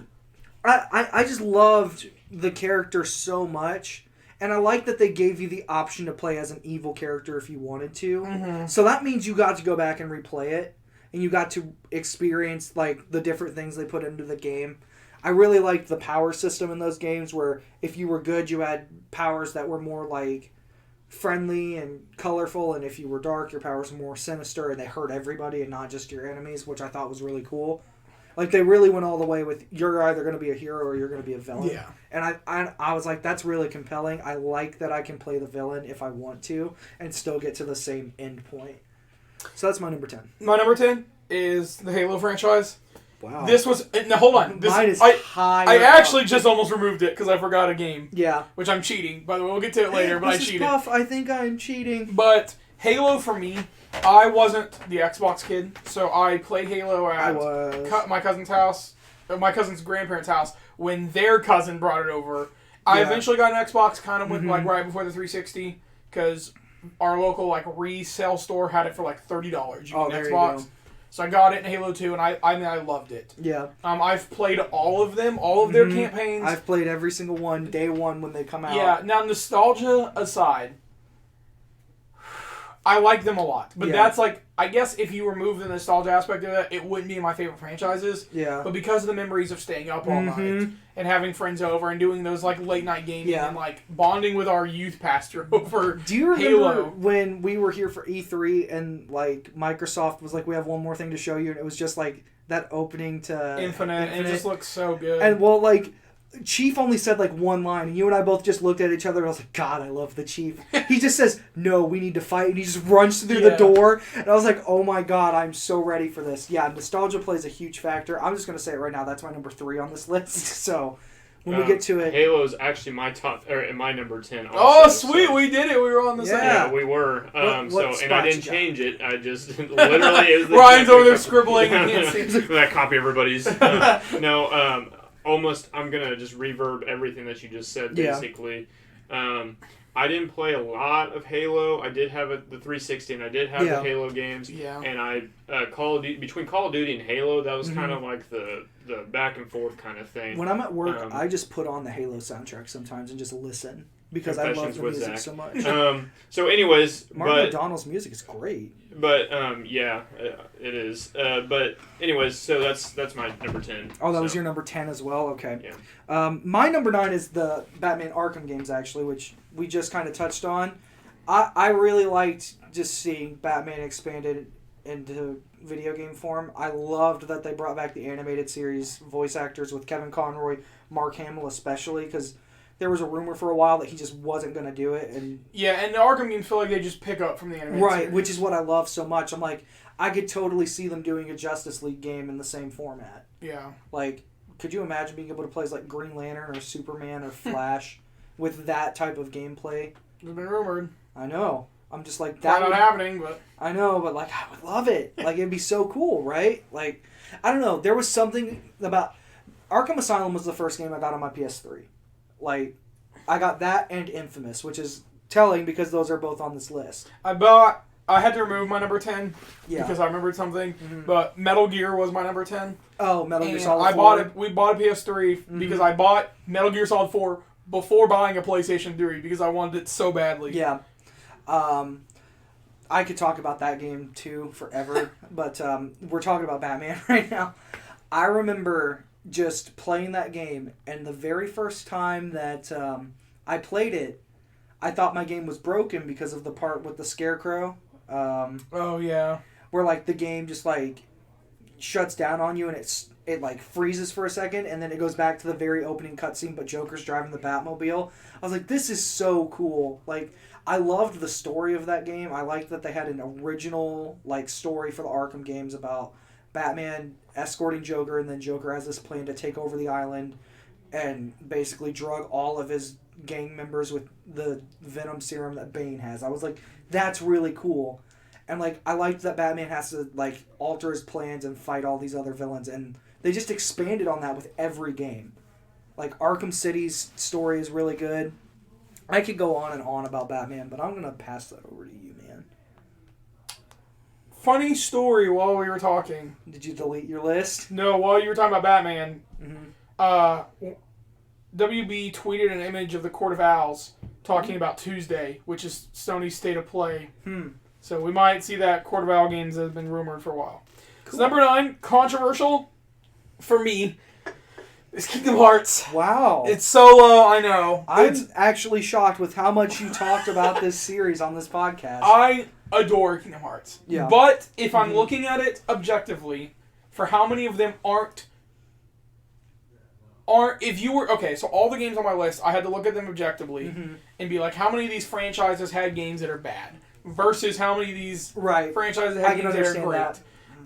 I just loved the character so much, and I like that they gave you the option to play as an evil character if you wanted to. Mm-hmm. So that means you got to go back and replay it, and you got to experience like the different things they put into the game. I really liked the power system in those games where if you were good, you had powers that were more like friendly and colorful, and if you were dark, your powers were more sinister and they hurt everybody and not just your enemies, which I thought was really cool. Like, they really went all the way with, you're either going to be a hero or you're going to be a villain. Yeah. And I was like, that's really compelling. I like that I can play the villain if I want to and still get to the same end point. So that's my number 10. My number 10 is the Halo franchise. Wow. This was... Now, hold on. Mine is high. I actually just almost removed it because I forgot a game. Yeah. Which I'm cheating. By the way, we'll get to it later, but I cheated. Puff, I think I'm cheating. But Halo, for me, I wasn't the Xbox kid, so I played Halo at my cousin's house, my cousin's grandparents' house, when their cousin brought it over. I eventually got an Xbox, kind of went like right before the 360, because our local like resale store had it for like $30. You get an Xbox. So I got it in Halo 2, and I loved it. Yeah. I've played all of them, all of their campaigns. I've played every single one, day one when they come out. Yeah, now nostalgia aside, I like them a lot. But that's like, I guess if you remove the nostalgia aspect of it, it wouldn't be my favorite franchises. Yeah. But because of the memories of staying up all night and having friends over and doing those like late night gaming and like bonding with our youth pastor over Do you remember Halo. when we were here for E3 and like Microsoft was like, we have one more thing to show you, and it was just like that opening to Infinite. And it just looks so good. And well, like, Chief only said like one line, and you and I both just looked at each other and I was like, God, I love the Chief. He just says, no, we need to fight, and he just runs through the door, and I was like, oh my God, I'm so ready for this. Yeah, nostalgia plays a huge factor. I'm just going to say it right now, that's my number 3 on this list, so when we get to it... Halo's actually my my number 10 also, oh, sweet, so. We did it, we were on the same. Yeah, we were. And I didn't change it, I just, literally... It was Ryan's over there scribbling, and can't see. That copy everybody's. Almost, I'm going to just reverb everything that you just said, basically. Yeah. I didn't play a lot of Halo. I did have the 360, and I did have the Halo games. Yeah. And I between Call of Duty and Halo, that was kind of like the back and forth kind of thing. When I'm at work, I just put on the Halo soundtrack sometimes and just listen. Because I love the music so much. So anyways... Martin O'Donnell's music is great. But, yeah, it is. But anyways, so that's my number 10. Oh, that was your number 10 as well? Okay. Yeah. My number 9 is the Batman Arkham games, actually, which we just kind of touched on. I really liked just seeing Batman expanded into video game form. I loved that they brought back the animated series voice actors with Kevin Conroy, Mark Hamill especially, because... There was a rumor for a while that he just wasn't going to do it. And the Arkham games feel like they just pick up from the animated series. Which is what I love so much. I'm like, I could totally see them doing a Justice League game in the same format. Yeah. Like, could you imagine being able to play as like Green Lantern or Superman or Flash with that type of gameplay? It's been rumored. I know. I'm just like, that not happening, but... I know, but like, I would love it. Like, it'd be so cool, right? Like, I don't know. There was something about... Arkham Asylum was the first game I got on my PS3. Like, I got that and Infamous, which is telling because those are both on this list. I had to remove my number 10 because I remembered something, but Metal Gear was my number 10. Oh, Metal Gear Solid 4. We bought a PS3 because I bought Metal Gear Solid 4 before buying a PlayStation 3 because I wanted it so badly. Yeah. I could talk about that game too forever, but we're talking about Batman right now. I remember... just playing that game, and the very first time that I played it, I thought my game was broken because of the part with the Scarecrow. Where like the game just like shuts down on you and it like freezes for a second, and then it goes back to the very opening cutscene, but Joker's driving the Batmobile. I was like, this is so cool. Like, I loved the story of that game. I liked that they had an original like story for the Arkham games about Batman escorting Joker, and then Joker has this plan to take over the island and basically drug all of his gang members with the Venom serum that Bane has. I was like, that's really cool. And like, I liked that Batman has to like alter his plans and fight all these other villains, and they just expanded on that with every game. Like, Arkham City's story is really good. I could go on and on about Batman, but I'm gonna pass that over to you, man. Funny story while we were talking. Did you delete your list? No, while you were talking about Batman, WB tweeted an image of the Court of Owls talking about Tuesday, which is Sony's State of Play. So we might see that Court of Owl games that have been rumored for a while. Cool. So number 9, controversial for me, is Kingdom Hearts. Wow. It's so low, I know. I'm actually shocked with how much you talked about this series on this podcast. I adore Kingdom Hearts. Yeah. But if I'm looking at it objectively, for how many of them aren't if you were okay, so all the games on my list, I had to look at them objectively and be like, how many of these franchises had games that are bad versus how many of these franchises had games that are great. That.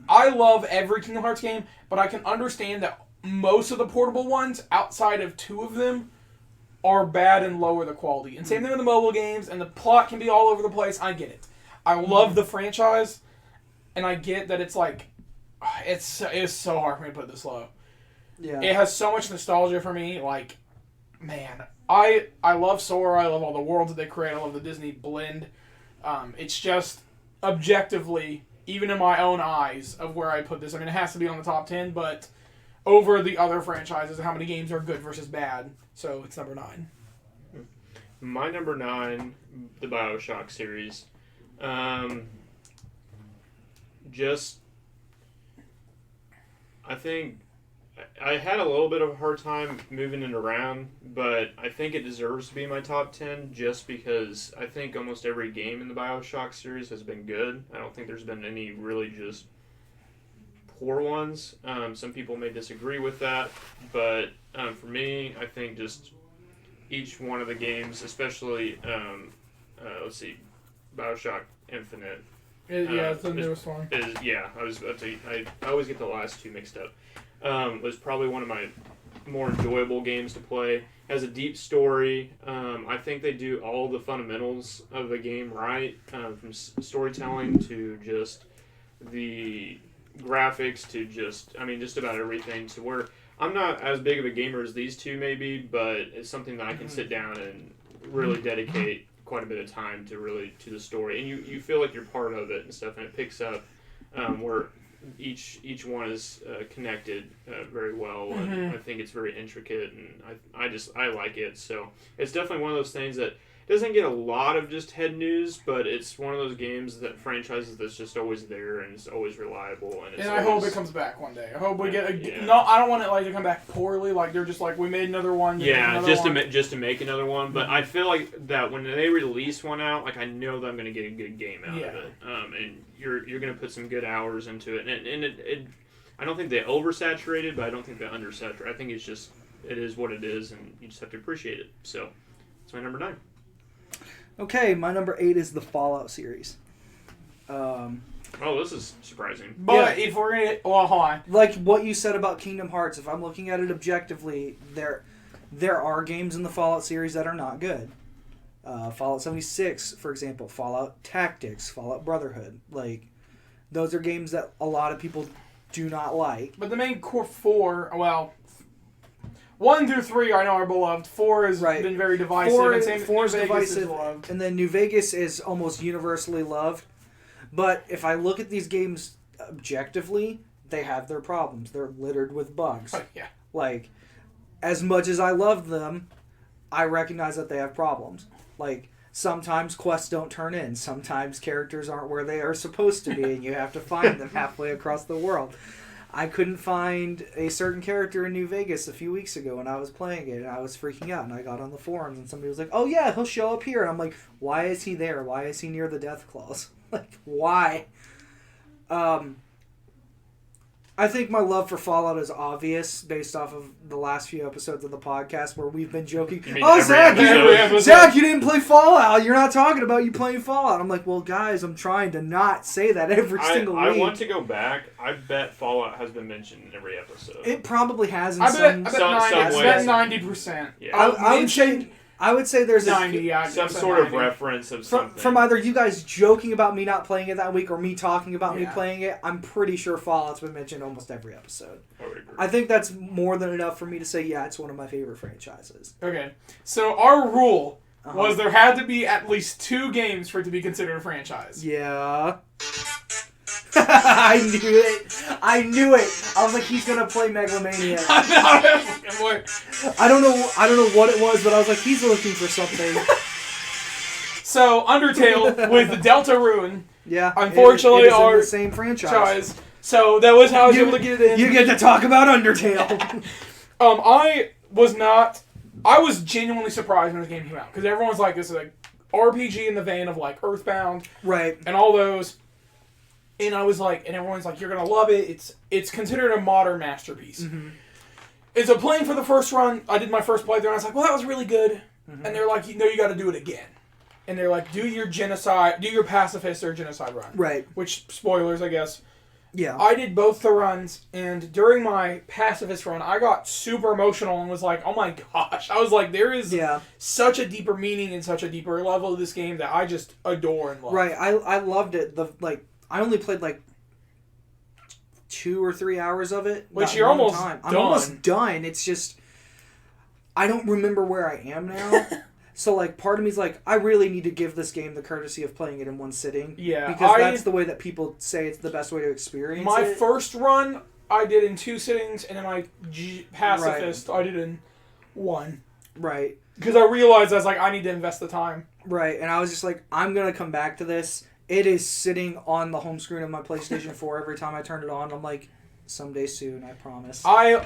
I love every Kingdom Hearts game, but I can understand that most of the portable ones, outside of 2 of them, are bad and lower the quality. And same thing with the mobile games, and the plot can be all over the place. I get it. I love the franchise, and I get that it's like, it's so hard for me to put this low. Yeah. It has so much nostalgia for me. Like, man, I love Sora. I love all the worlds that they create. I love the Disney blend. It's just objectively, even in my own eyes, of where I put this. I mean, it has to be on the top 10, but over the other franchises, how many games are good versus bad. So it's number 9. My number 9, the BioShock series. I think I had a little bit of a hard time moving it around, but I think it deserves to be in my top 10 just because I think almost every game in the BioShock series has been good. I don't think there's been any really just poor ones. Some people may disagree with that, but for me, I think just each one of the games, especially, let's see, BioShock Infinite. It's the newest one. I always get the last 2 mixed up. Was probably one of my more enjoyable games to play. Has a deep story. I think they do all the fundamentals of the game right, from storytelling to just the graphics to just about everything. To where I'm not as big of a gamer as these 2 maybe, but it's something that I can sit down and really dedicate quite a bit of time to the story, and you feel like you're part of it and stuff, and it picks up where each one is connected very well, and I think it's very intricate, and I like it. So it's definitely one of those things that doesn't get a lot of just head news, but it's one of those games that franchises that's just always there and it's always reliable. And I hope it comes back one day. I hope we get no. I don't want it to come back poorly. Like they're just like, we made another one. Just to make another one. But I feel like that when they release one out, like I know that I'm going to get a good game out of it. And you're going to put some good hours into it. And it I don't think they oversaturated, but I don't think they undersaturated. I think it is what it is, and you just have to appreciate it. So that's my number 9. Okay, my number 8 is the Fallout series. This is surprising. But if we're going to... Well, hold on. Like what you said about Kingdom Hearts, if I'm looking at it objectively, there are games in the Fallout series that are not good. Fallout 76, for example, Fallout Tactics, Fallout Brotherhood. Like, those are games that a lot of people do not like. But the main core 4, well... 1 through 3 I know are beloved. 4 has been very divisive. 4 is divisive, and then New Vegas is almost universally loved. But if I look at these games objectively, they have their problems. They're littered with bugs. Yeah. Like, as much as I love them, I recognize that they have problems. Like, sometimes quests don't turn in. Sometimes characters aren't where they are supposed to be, and you have to find them halfway across the world. I couldn't find a certain character in New Vegas a few weeks ago when I was playing it, and I was freaking out, and I got on the forums, and somebody was like, oh yeah, he'll show up here. And I'm like, why is he there? Why is he near the death claws? Like, why? I think my love for Fallout is obvious based off of the last few episodes of the podcast where we've been joking. Oh, Zach, you didn't play Fallout. You're not talking about you playing Fallout. I'm like, well, guys, I'm trying to not say that every single week. I want to go back. I bet Fallout has been mentioned in every episode. It probably has in I some bet 90%. Yeah. I would say there's 90, some sort of reference of something. From either you guys joking about me not playing it that week or me talking about me playing it. I'm pretty sure Fallout's been mentioned almost every episode. I think that's more than enough for me to say, yeah, it's one of my favorite franchises. Okay. So our rule was there had to be at least 2 games for it to be considered a franchise. Yeah. I knew it. I was like, he's gonna play Megalomania. I don't know what it was, but I was like, he's looking for something. So Undertale with the Deltarune. Yeah. Unfortunately, it is the same franchise. So that was how I was able to get it in. You get to talk about Undertale. I was genuinely surprised when this game came out because everyone's like, this is like RPG in the vein of like Earthbound, right? And all those. And I was like, and everyone's like, you're gonna love it. It's considered a modern masterpiece. Mm-hmm. And so playing for the first run, I did my first playthrough, and I was like, well, that was really good. Mm-hmm. And they're like, no, you got to do it again. And they're like, do your pacifist or genocide run. Right. Which, spoilers, I guess. Yeah. I did both the runs, and during my pacifist run, I got super emotional and was like, oh my gosh. I was like, there is such a deeper meaning and such a deeper level of this game that I just adore and love. Right. I loved it. I only played 2 or 3 hours of it. Which you're almost done. I'm almost done. It's just, I don't remember where I am now. So, part of me is I really need to give this game the courtesy of playing it in one sitting. Yeah. Because that's the way that people say it's the best way to experience it. My first run, I did in 2 sittings, and then my pacifist, I did in 1. Right. Because I realized I was like, I need to invest the time. Right. And I was just like, I'm going to come back to this. It is sitting on the home screen of my PlayStation 4 every time I turn it on. I'm like, someday soon, I promise. I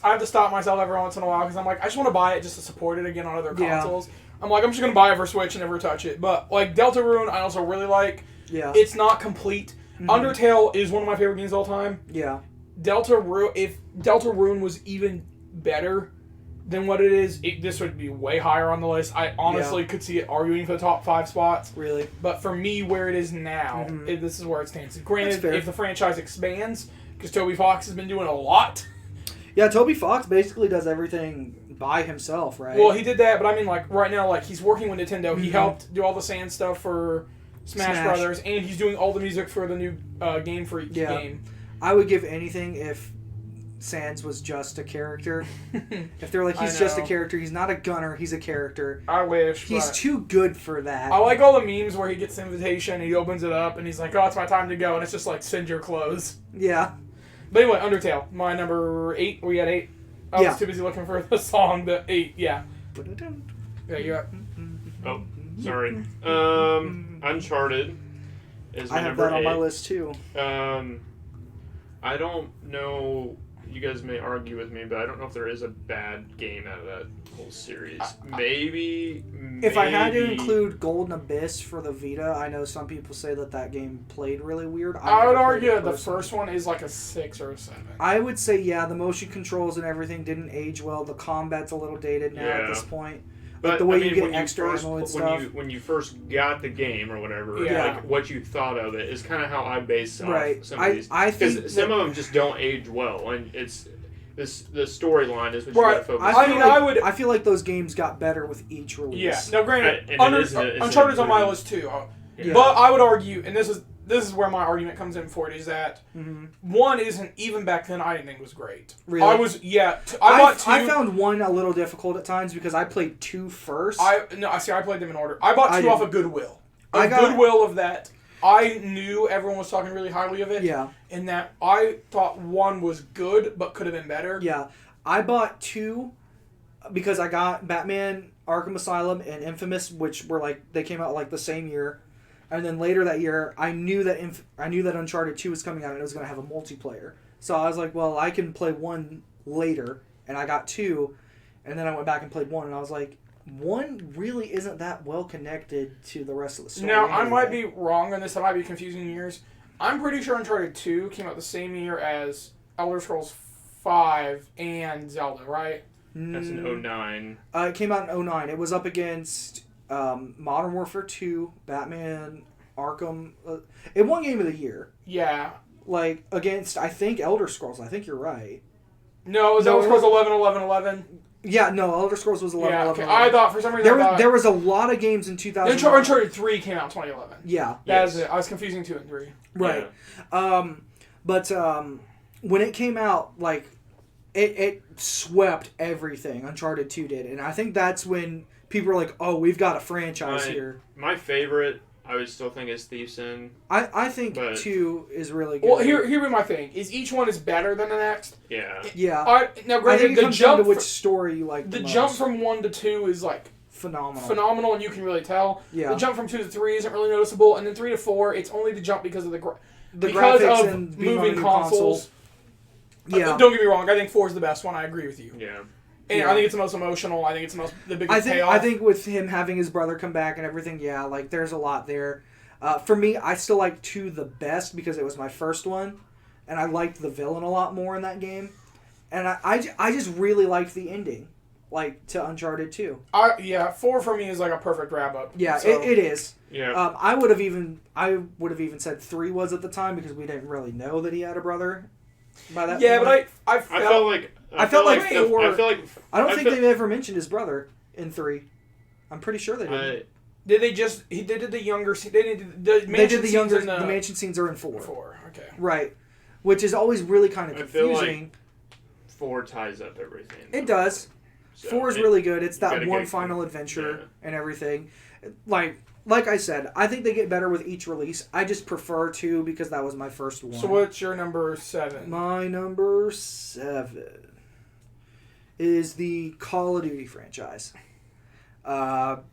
have to stop myself every once in a while because I'm like, I just want to buy it just to support it again on other consoles. I'm like, I'm just going to buy it for Switch and never touch it. But, Deltarune, I also really like. Yeah. It's not complete. Mm-hmm. Undertale is one of my favorite games of all time. Yeah. If Deltarune was even better than what it is, this would be way higher on the list. I honestly could see it arguing for the top 5 spots. Really? But for me, where it is now, this is where it stands. Granted, if the franchise expands, because Toby Fox has been doing a lot. Yeah, Toby Fox basically does everything by himself, right? Well, he did that, but I mean, right now, he's working with Nintendo. He helped do all the sand stuff for Smash Brothers, and he's doing all the music for the new Game Freak game. I would give anything if Sans was just a character. If they're he's just a character, he's not a gunner, he's a character. I wish. He's too good for that. I like all the memes where he gets the invitation, and he opens it up, and he's like, oh, it's my time to go, and it's just send your clothes. Yeah. But anyway, Undertale, my number 8. We had 8. I was too busy looking for the song, the 8, yeah. Yeah, you're up. Oh, sorry. Uncharted is my I have number that on 8. my list too. I don't know, you guys may argue with me, but I don't know if there is a bad game out of that whole series. Maybe. If I had to include Golden Abyss for the Vita, I know some people say that game played really weird. I would argue the first one is a 6 or a 7. I would say, the motion controls and everything didn't age well. The combat's a little dated now at this point. But the way you get when extra ammo and stuff. When you first got the game or whatever, what you thought of it is kind of how I base off some of these. I think because some of them just don't age well, and it's the storyline is what you got to focus on. I feel like those games got better with each release. Yeah. Now, granted, it's Uncharted's on my list too. Yeah. But I would argue, and this is where my argument comes in for it, is that 1 isn't, even back then, I didn't think was great. Really? I bought 2. I found 1 a little difficult at times because I played 2 first. I played them in order. I bought 2 off of Goodwill. Goodwill of that. I knew everyone was talking really highly of it. Yeah. And that I thought 1 was good, but could have been better. Yeah. I bought 2 because I got Batman Arkham Asylum and Infamous, which were they came out the same year. And then later that year, I knew that Uncharted 2 was coming out and it was going to have a multiplayer. So I was like, well, I can play 1 later, and I got 2, and then I went back and played 1, and I was like, 1 really isn't that well connected to the rest of the story. Now, I might be wrong on this. I might be confusing years. I'm pretty sure Uncharted 2 came out the same year as Elder Scrolls 5 and Zelda, right? That's in 09. It came out in 09. It was up against Modern Warfare 2, Batman, Arkham. It won Game of the Year. Yeah. Against, I think, Elder Scrolls. I think you're right. No, it was Elder Scrolls 11, 11, 11. Yeah, no, Elder Scrolls was 11, 11, 11. I thought, for some reason, there was a lot of games in 2000. Uncharted 3 came out in 2011. Yeah. That's it. I was confusing 2 and 3. Right. Yeah. But when it came out, it swept everything. Uncharted 2 did. And I think that's when people were like, oh, we've got a franchise here. My favorite, I would still think, is Thief's End. I think 2 is really good. Well, here my thing. Is each one is better than the next? Yeah. Yeah. Now, granted, I think it comes down to which story you like the jump from 1 to 2 is, phenomenal, and you can really tell. Yeah. The jump from 2 to 3 isn't really noticeable, and then 3 to 4, it's only the jump because of the graphics of and moving consoles. Yeah. Don't get me wrong. I think 4 is the best one. I agree with you. Yeah. And I think it's the most emotional. I think it's the biggest payoff. I think with him having his brother come back and everything, there's a lot there. For me, I still like 2 the best because it was my first one, and I liked the villain a lot more in that game. And I just really liked the ending, like, to Uncharted 2. 4 for me is like a perfect wrap up. Yeah, so. it is. Yeah. I would have even said 3 was at the time because we didn't really know that he had a brother by that Yeah, point. but I felt like I felt like I don't think they ever mentioned his brother in 3. I'm pretty sure they did. Did they just they did the younger scene? They did the mansion scenes are in 4. 4, okay. Right. Which is always really kind of confusing. I feel like 4 ties up everything. It does. So 4 is really good. It's that one get, final adventure and everything. Like I said, I think they get better with each release. I just prefer 2 because that was my first one. So what's your number 7? My number 7 is the Call of Duty franchise.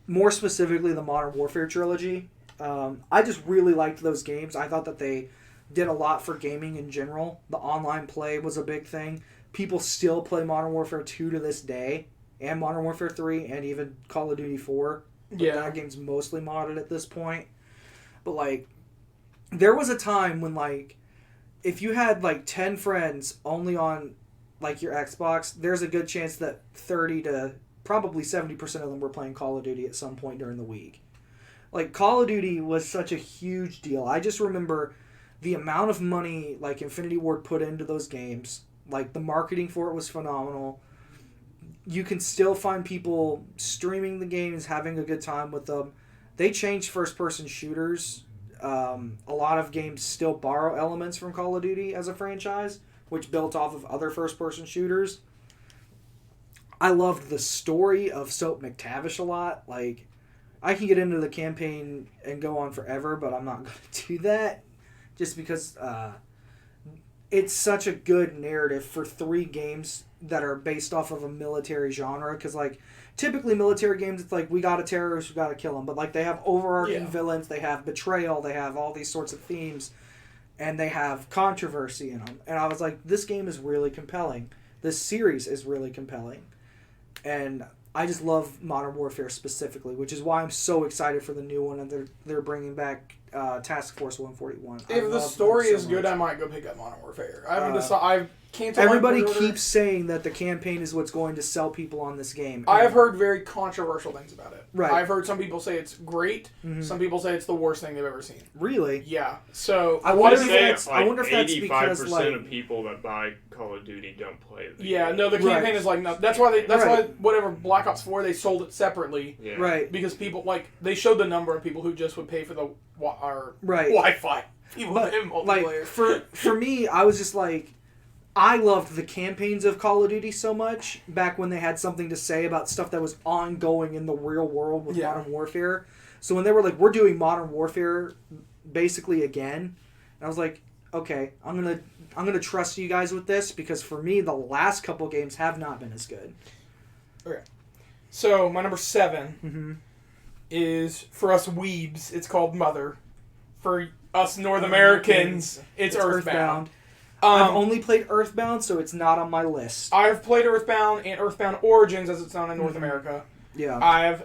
More specifically, the Modern Warfare trilogy. I just really liked those games. I thought that they did a lot for gaming in general. The online play was a big thing. People still play Modern Warfare 2 to this day, and Modern Warfare 3, and even Call of Duty 4. But Yeah. that game's mostly modded at this point. But, like, there was a time when, like, if you had, like, 10 friends only on, like, your Xbox, there's a good chance that 30 to probably 70% of them were playing Call of Duty at some point during the week. Like, Call of Duty was such a huge deal. I just remember the amount of money, like, Infinity Ward put into those games. Like, the marketing for it was phenomenal. You can still find people streaming the games, having a good time with them. They changed first-person shooters. A lot of games still borrow elements from Call of Duty as a franchise, which built off of other first-person shooters. I loved the story of Soap McTavish a lot. Like, I can get into the campaign and go on forever, but I'm not going to do that. Just because it's such a good narrative for 3 games that are based off of a military genre. Because, like, typically military games, it's like, we got a terrorist, we got to kill him. But, like, they have overarching villains, they have betrayal, they have all these sorts of themes, and they have controversy in them. And I was like, this game is really compelling. This series is really compelling. And I just love Modern Warfare specifically, which is why I'm so excited for the new one, and they're bringing back Task Force 141. If the story is good, I might go pick up Modern Warfare. I haven't decided. I've canceled. Everybody keeps saying that the campaign is what's going to sell people on this game. I have heard very controversial things about it. Right. I've heard some people say it's great. Mm-hmm. Some people say it's the worst thing they've ever seen. Really? Yeah. So I wonder if that's because 85% of people that buy Call of Duty don't play the game. No, the campaign is like no. That's why whatever Black Ops 4 they sold it separately. Yeah. Right. Because people they showed the number of people who just would pay for the Wi-Fi. People in multiplayer. Like for me, I was just like, I loved the campaigns of Call of Duty so much back when they had something to say about stuff that was ongoing in the real world with Modern Warfare. So when they were like, we're doing Modern Warfare basically again, and I was like, okay, I'm gonna trust you guys with this, because for me the last couple games have not been as good. Okay. So my number 7 is, for us weebs, it's called Mother. For us North Americans, it's Earthbound. I've only played Earthbound, so it's not on my list. I've played Earthbound and Earthbound Origins, as it's known in North America. Yeah. I've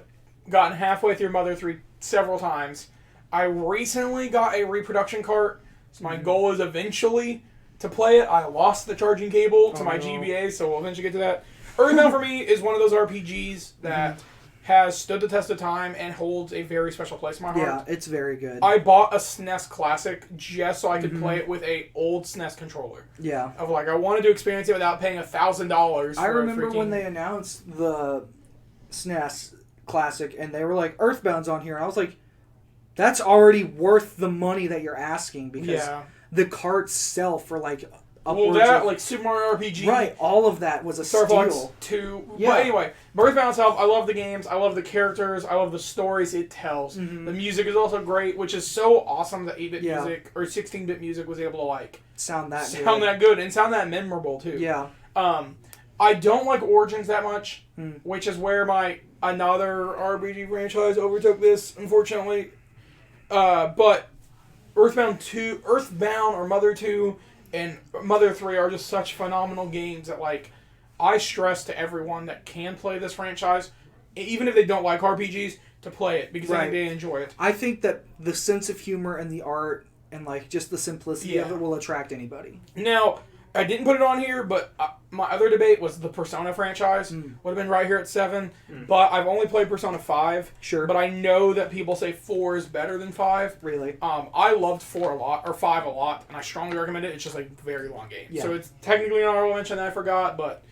gotten halfway through Mother 3 several times. I recently got a reproduction cart, so my goal is eventually to play it. I lost the charging cable to my GBA, so we'll eventually get to that. Earthbound for me is one of those RPGs that has stood the test of time and holds a very special place in my heart. Yeah, it's very good. I bought a SNES Classic just so I could play it with a old SNES controller. Yeah. Of like, I wanted to experience it without paying $1,000 for I remember when they announced the SNES Classic and they were like, Earthbound's on here. And I was like, that's already worth the money that you're asking, because the carts sell for like upwards like Super Mario RPG. Right, all of that was a Star steal. Fox 2. Yeah. But anyway, Earthbound itself, I love the games, I love the characters, I love the stories it tells. The music is also great, which is so awesome that 8-bit music or 16-bit music was able to like sound that good and sound that memorable too. Yeah. I don't like Origins that much, which is where my another RPG franchise overtook this, unfortunately. But Earthbound or Mother 2 and Mother 3 are just such phenomenal games that, like, I stress to everyone that can play this franchise, even if they don't like RPGs, to play it, because I think they enjoy it. I think that the sense of humor and the art and, like, just the simplicity of it will attract anybody. Now, I didn't put it on here, but my other debate was the Persona franchise. Would have been right here at 7. But I've only played Persona 5. Sure. But I know that people say 4 is better than 5. Really? I loved 4 a lot, or 5 a lot, and I strongly recommend it. It's just like a very long game. Yeah. So it's technically an honorable mention that I forgot, but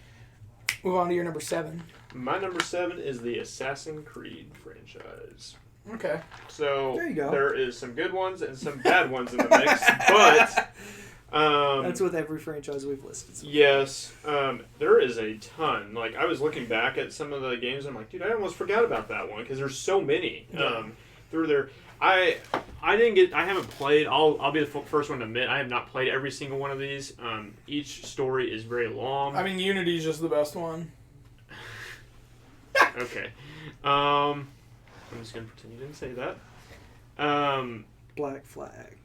move on to your number 7. My number 7 is the Assassin's Creed franchise. Okay. So There you go. there is some good ones and some bad ones in the mix, but That's with every franchise we've listed. So. yes, there is a ton. Like I was looking back at some of the games, and I'm like, dude, I almost forgot about that one because there's so many through there. I haven't played. I'll be the first one to admit I have not played every single one of these. Each story is very long. I mean, Unity's just the best one. Okay. I'm just gonna pretend you didn't say that. Black Flag.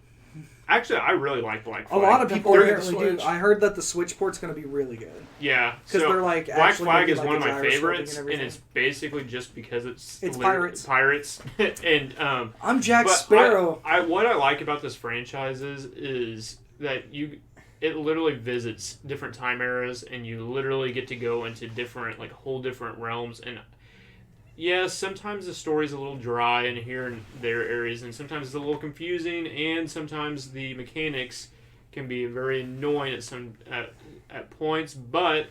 Actually, I really like Black A Flag. lot of people During the apparently do. Switch. I heard that the Switch port's going to be really good. Yeah, Because so they're like Black actually Flag making, is like, one of the my gyroscoping favorites, and and everything. it's basically just because it's pirates. and I'm Jack but Sparrow. what I like about this franchise is that it literally visits different time eras, and you literally get to go into different, like, whole different realms. And yes, sometimes the story's a little dry in here and there areas, and sometimes it's a little confusing, and sometimes the mechanics can be very annoying at points. But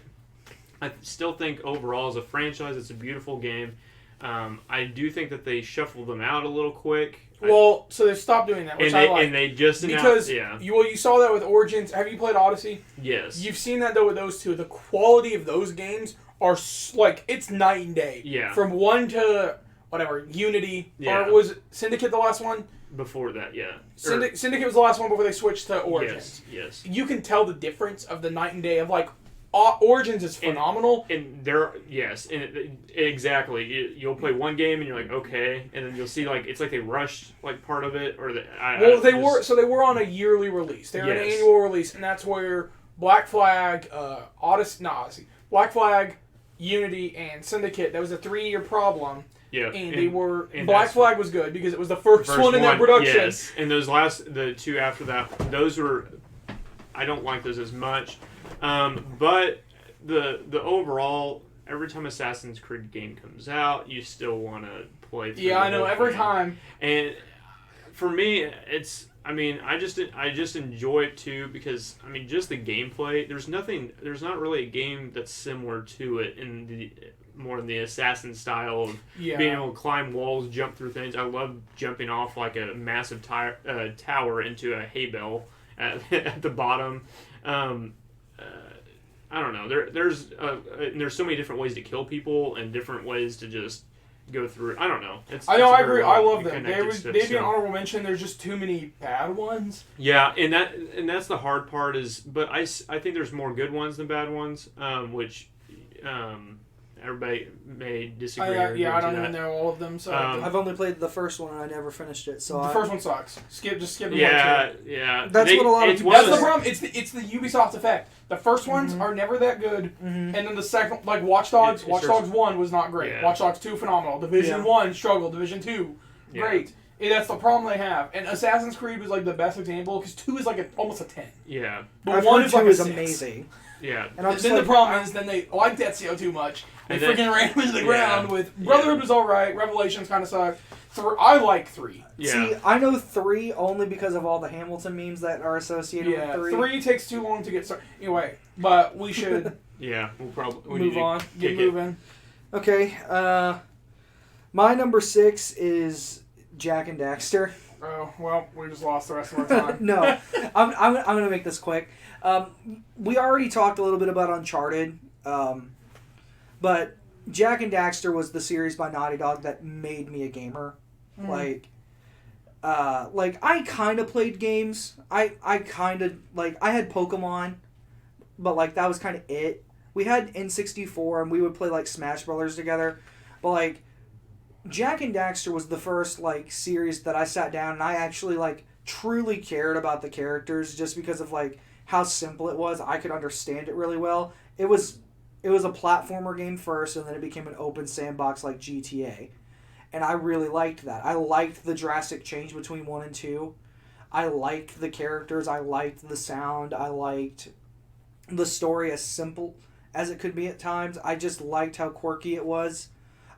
I still think overall, as a franchise, it's a beautiful game. I do think that they shuffled them out a little quick. Well, so they stopped doing that, which And I they, like. and they just Because announced, you saw that with Origins. Have you played Odyssey? yes. You've seen that though with those two. The quality of those games are like it's night and day. Yeah. From 1 to whatever Unity Yeah. or was Syndicate the last one? Before that, yeah. Syndicate was the last one before they switched to Origins. Yes. You can tell the difference of the night and day of like Origins is phenomenal. And there, yes, and exactly. You'll play one game and you're like, okay, and then you'll see like it's like they rushed like part of it, or They were on a yearly release. They were an Yes. annual release, and that's where Black Flag, Odyssey, Black Flag, Unity, and Syndicate. That was a 3-year problem. Yeah, And they were and Black that's- Flag was good because it was the first one in that production. Yes, and the two after that, those were, I don't like those as much, but the overall, every time Assassin's Creed game comes out, you still want to play through. Yeah, the I know. whole Every thing. time. And for me, it's. I mean, I just enjoy it too because I mean, just the gameplay. There's not really a game that's similar to it in the assassin style of Yeah. being able to climb walls, jump through things. I love jumping off like a massive tower into a hay bale at the bottom. I don't know. There's so many different ways to kill people and different ways to just go through. I don't know. I know. I agree. I love them. Connected They'd stuff, be an so. honorable mention. There's just too many bad ones. Yeah, and that's the hard part is, but I think there's more good ones than bad ones, which everybody may disagree. or agree I don't to even that. know all of them. So I've only played the first one and I never finished it. So the first one sucks. Skip them. Yeah. That's what a lot of it's people one That's of the those- problem. It's the Ubisoft effect. The first ones are never that good, and then the second, like Watch Dogs. It's Watch just- Dogs 1 was not great. Yeah. Watch Dogs 2 phenomenal. Division 1 struggled. Division 2 Yeah. great. And that's the problem they have. And Assassin's Creed was like the best example because 2 is like almost a 10. Yeah, But I've 1 heard is like 2 a is 6. amazing. yeah. And I'm And just then like, the problem is then they liked Ezio too much. They And then- freaking ran him into the Yeah. ground with Brotherhood was alright. Revelations kind of sucked. I like 3. Yeah. See, I know 3 only because of all the Hamilton memes that are associated Yeah, with 3. 3 takes too long to get started. Anyway, but we should Yeah, we'll probably move on. Get moving. Okay, my number 6 is Jak and Daxter. Oh, well, we just lost the rest of our time. No, I'm going to make this quick. We already talked a little bit about Uncharted, but Jak and Daxter was the series by Naughty Dog that made me a gamer. Like I kind of played games. I kind of, like, I had Pokemon, but, like, that was kind of it. We had N64, and we would play, like, Smash Brothers together, but, like, Jak and Daxter was the first, like, series that I sat down and I actually, like, truly cared about the characters just because of, like, how simple it was. I could understand it really well. It was a platformer game first, and then it became an open sandbox like GTA. And I really liked that. I liked the drastic change between 1 and 2. I liked the characters. I liked the sound. I liked the story as simple as it could be at times. I just liked how quirky it was.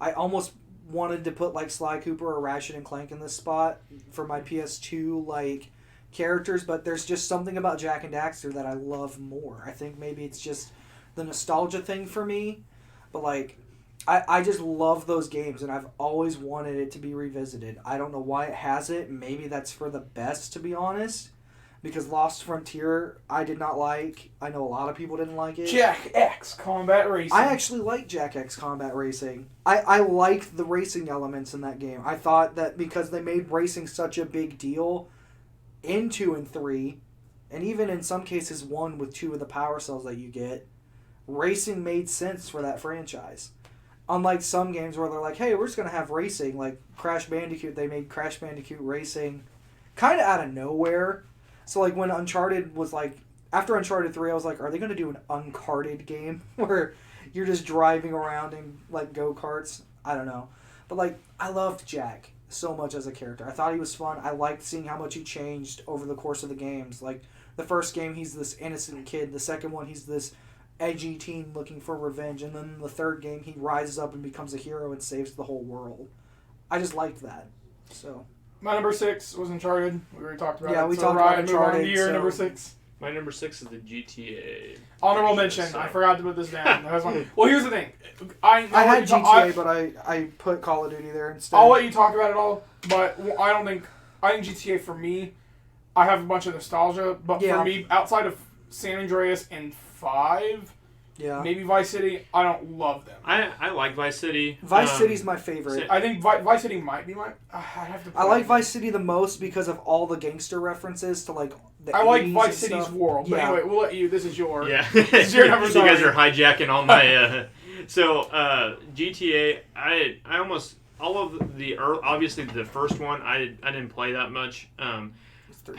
I almost wanted to put like Sly Cooper or Ratchet and Clank in this spot for my PS2 like characters, but there's just something about Jak and Daxter that I love more. I think maybe it's just the nostalgia thing for me, but like I just love those games and I've always wanted it to be revisited. I don't know why it hasn't. Maybe that's for the best, to be honest, because Lost Frontier I did not like. I know a lot of people didn't like it. Jak X Combat Racing. I actually like Jak X Combat Racing. I liked the racing elements in that game. I thought that because they made racing such a big deal in 2 and 3, and even in some cases 1 with 2 of the power cells that you get, racing made sense for that franchise. Unlike some games where they're like, hey, we're just going to have racing, like Crash Bandicoot, they made Crash Bandicoot Racing kind of out of nowhere. So like when Uncharted was like, after Uncharted 3, I was like, are they going to do an uncarted game where you're just driving around in like go-karts? I don't know. But like, I loved Jak so much as a character. I thought he was fun. I liked seeing how much he changed over the course of the games. Like, the first game, he's this innocent kid. The second one, he's this edgy teen looking for revenge. And then the third game, he rises up and becomes a hero and saves the whole world. I just liked that. So My number 6 was Uncharted. We already talked about it. Yeah, we So talked about Ryan, move on Uncharted, to your so- number 6. My number 6 is the GTA. Honorable franchise, mention. so- I forgot to put this down. That was one. Well, here's the thing. I I had GTA, GTA, but I put Call of Duty there instead. I'll let you talk about it all, but I don't think... I think GTA, for me, I have a bunch of nostalgia, but Yeah. for me, outside of San Andreas and 5, Yeah. maybe Vice City, I don't love them. I like Vice City. Vice City's my favorite. I think Vice City might be my... I have to. I like Vice City the most because of all the gangster references to like the I like 80s Vice and City's stuff. world. But Yeah. anyway, we'll let you. This is your. Yeah. It's your number You guys nine. are hijacking all my... So, GTA, I almost... All of the... Obviously, the first one, I didn't play that much. It's 3,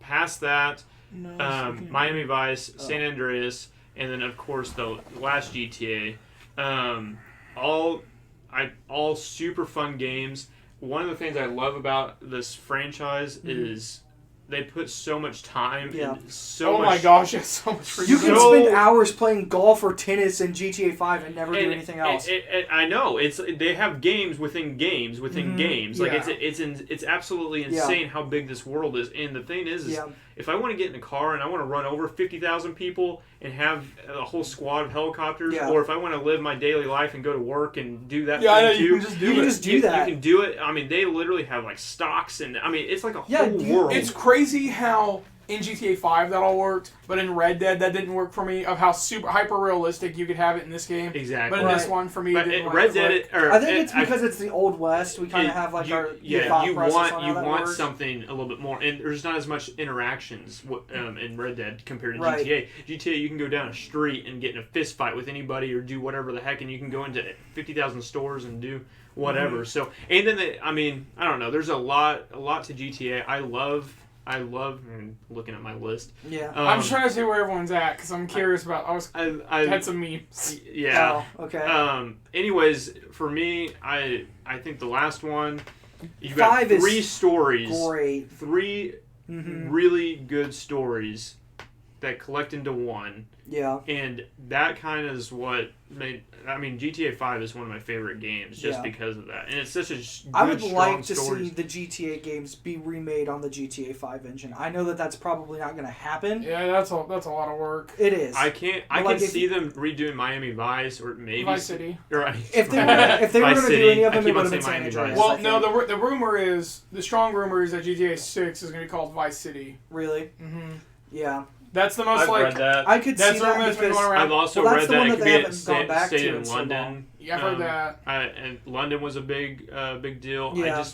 Past that, No, Miami Vice, San Andreas, and then, of course, the last GTA. All super fun games. One of the things I love about this franchise is they put so much time Yeah. and so Oh much... my gosh, it's so much for You can So- spend hours playing golf or tennis in GTA 5 and never do anything else. I know they have games within games within games. Like Yeah. it's absolutely insane how big this world is. And the thing is Yeah. if I want to get in a car and I want to run over 50,000 people and have a whole squad of helicopters, Yeah. or if I want to live my daily life and go to work and do that Yeah, I know, thing you too, can just do You it. can just do that. You can do it. I mean, they literally have like stocks and I mean, it's like a Yeah, whole you- world. It's crazy how in GTA 5 that all worked, but in Red Dead that didn't work for me. Of how super hyper realistic you could have it in this game, exactly. but in this Right. one for me, But it didn't Red Dead, I think it's because it's the Old West. We kind of have like our thought you process want on how that works. something a little bit more, and there's not as much interactions in Red Dead compared to Right. GTA. GTA, you can go down a street and get in a fist fight with anybody or do whatever the heck, and you can go into 50,000 stores and do whatever. Mm-hmm. So, and then I don't know. There's a lot to GTA. I love. I'm looking at my list. Yeah. I'm just trying to see where everyone's at because I'm curious about. I had some memes. Yeah. Oh, okay. Anyways, for me, I think the last one. You 5 got is 3 stories. Great. 3 Mm-hmm. really good stories that collect into one, Yeah. and that kind of is what made. I mean, GTA 5 is one of my favorite games just Yeah. because of that, and it's such a good, I would strong like to story. see the GTA games be remade on the GTA 5 engine. I know that that's probably not going to happen. Yeah, that's a lot of work. It is. I can like, if see them redoing Miami Vice or maybe Vice City. Or, If they were Vice going to City. do any of I them, keep it would on have been saying San Miami Andreas. Vice. Well, I no, think. the rumor is the strong rumor is that GTA 6 is going to be called Vice City. Really? Mm-hmm. Yeah. That's the most I've like. read that. I could That's see the rumor that that's been because going around. I've also Well, that's read the one that it that could they be haven't gone back stayed to in in so London. long. Yeah, I've heard that. And London was a big deal. Yeah.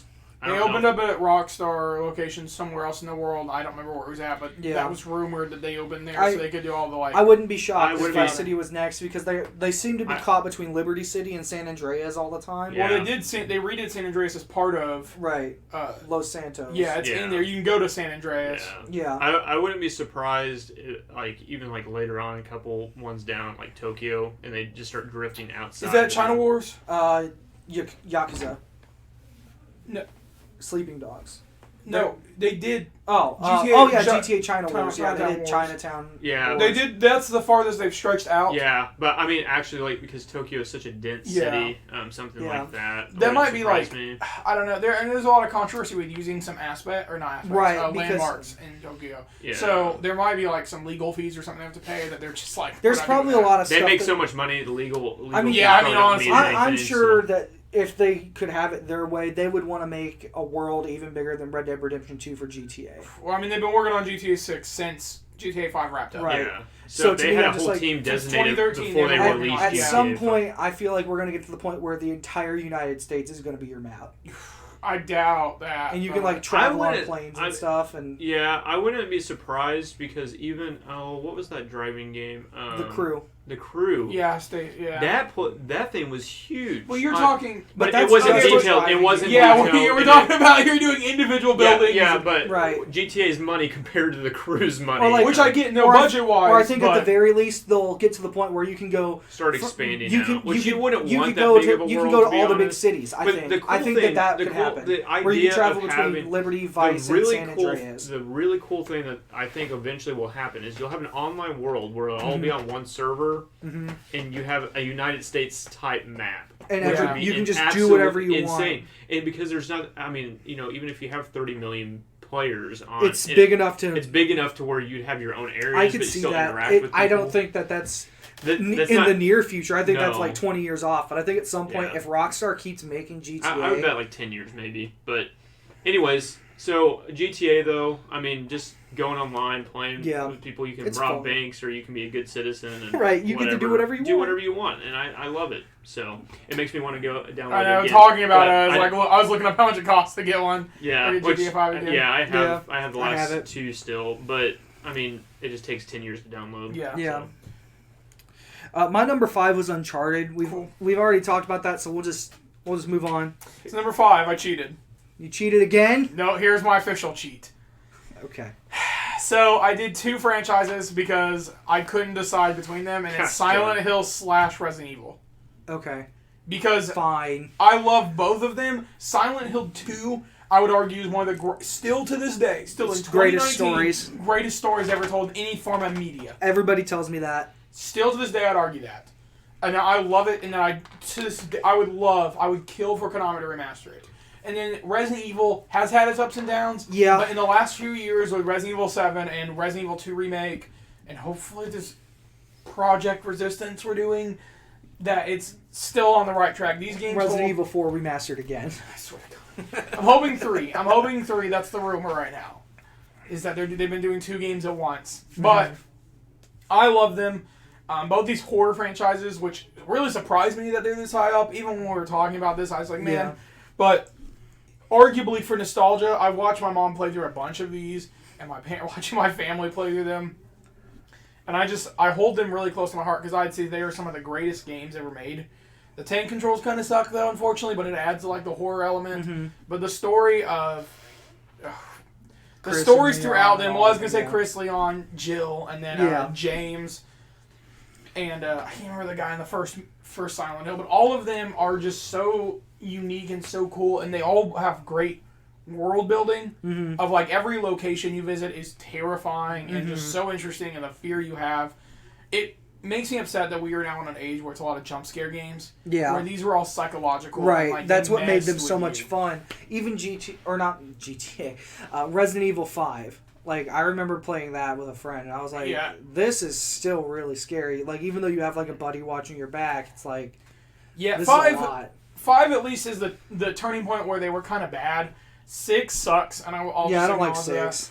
They opened up at Rockstar location somewhere else in the world. I don't remember where it was at, but Yeah. that was rumored that they opened there I- so they could do all the like. I wouldn't be shocked I if wouldn't Vice either. City was next because they seem to be I- caught between Liberty City and San Andreas all the time. Yeah. Well, they redid San Andreas as part of. Right. Los Santos. Yeah, it's in there. You can go to San Andreas. Yeah. Yeah. I wouldn't be surprised, like even like later on, a couple ones down, like Tokyo, and they just start drifting outside. Is that China Wars? Yakuza. No. Sleeping Dogs. No, they did. GTA China Wars. Yeah, they Chinatown did Wars. Chinatown. Yeah. They did. That's the farthest they've stretched out. Yeah, but I mean, actually, like because Tokyo is such a dense Yeah. city, something Yeah. like that. That would might be surprise like me. I don't know. There's a lot of controversy with using some Right, because- landmarks in Tokyo. Yeah. So there might be like some legal fees or something they have to pay that they're just like. There's we're not probably a doing that. lot of They stuff. make that- so much money. The legal. I mean, yeah, I mean, probably don't honestly, mean I'm anything, sure so- that if they could have it their way, they would want to make a world even bigger than Red Dead Redemption 2 for GTA. Well, I mean, they've been working on GTA 6 since GTA 5 wrapped up. Right. Yeah. So So, to they me, had a I'm just whole like, team since designated 2013 before they they were At, released at GTA some 5. point, I feel like we're going to get to the point where the entire United States is going to be your map. I doubt that. And you can, but- like, travel on wouldn't- planes I- and stuff. And Yeah, I wouldn't be surprised because even what was that driving game? The Crew. The Crew. Yeah, yeah. That thing was huge. Well, you're talking. but that's it wasn't just detailed. It driving. wasn't. Yeah, detailed. we're It- talking about you're doing individual buildings. Yeah, but Right. GTA's money compared to the Crew's money. Or, like- Which I get, no Or I- budget wise. Or I think but at the very least, they'll get to the point where you can go. start expanding You now, can, which you wouldn't you want can that go big of a to, you world, can go to be all the big honest. cities. I But think. the cool I think thing, that the could cool- happen. the Where you idea can travel of between having Liberty, Vice, and San Andreas. The really cool thing that I think eventually will happen is you'll have an online world where it'll all be on one server, Mhm. and you have a United States type map. And which Yeah. would be you can just do absolute whatever you insane. want. And because there's not, I mean, even if you have 30 million players on, It's big enough to. It's big enough to where you'd have your own areas, I but could you see still that. interact with people. I don't think that's That's in not, the near future. I think that's No. like 20 years off. But I think at some point, Yeah. if Rockstar keeps making GTA, I would bet like 10 years maybe. But anyways, so GTA though, I mean, just going online, playing with people, you can It's rob fun. banks or you can be a good citizen. And Right, you get to do whatever you do want. whatever you want, and I love it. So it makes me want to go download I know, it again. talking about But it, I was looking up how much it costs to get one. Yeah, Or did which, GTA 5 again? yeah, I have Yeah, I have the I last have it. two still, but I mean, it just takes 10 years to download. Yeah. Yeah. So. My number 5 was Uncharted. We've already talked about that, so we'll just move on. It's number 5. I cheated. You cheated again? No, here's my official cheat. Okay. So I did 2 franchises because I couldn't decide between them, and it's Gosh, Silent Hill / Resident Evil. Okay. Because Fine. I love both of them. Silent Hill 2, I would argue, is one of the still to this day, still in It's greatest 2019, stories. greatest stories ever told in any form of media. Everybody tells me that. Still to this day, I'd argue that. And I love it, and I would kill for Konami to remaster it. And then Resident Evil has had its ups and downs. Yeah. But in the last few years with Resident Evil 7 and Resident Evil 2 Remake, and hopefully this Project Resistance we're doing, that it's still on the right track. These games Resident Evil 4 remastered again. I swear to God. I'm hoping 3. I'm hoping 3. That's the rumor right now. Is that they've been doing 2 games at once. But I love them. Both these horror franchises, which really surprised me that they're this high up. Even when we were talking about this, I was like, man. Yeah. But arguably for nostalgia, I watched my mom play through a bunch of these, and watching my family play through them. And I hold them really close to my heart because I'd say they are some of the greatest games ever made. The tank controls kind of suck though, unfortunately, but it adds like the horror element. Mm-hmm. But the story of the Chris stories and throughout Leon them. Well, I was gonna yeah. say Chris, Leon, Jill, and then Yeah. James, and I can't remember the guy in the first Silent Hill. But all of them are just so unique and so cool, and they all have great world building. Mm-hmm. Of like every location you visit is terrifying and just so interesting, and the fear you have. It makes me upset that we are now in an age where it's a lot of jump scare games. Yeah. Where these were all psychological. Right, And, like, that's they what made messed them so with much you. fun. Even Resident Evil 5. Like, I remember playing that with a friend, and I was like, Yeah. this is still really scary. Like, even though you have, like, a buddy watching your back, it's like, Yeah, this is five. a lot. 5 at least is the turning point where they were kind of bad. 6 sucks, and I'll Yeah, I don't like acknowledge that. 6.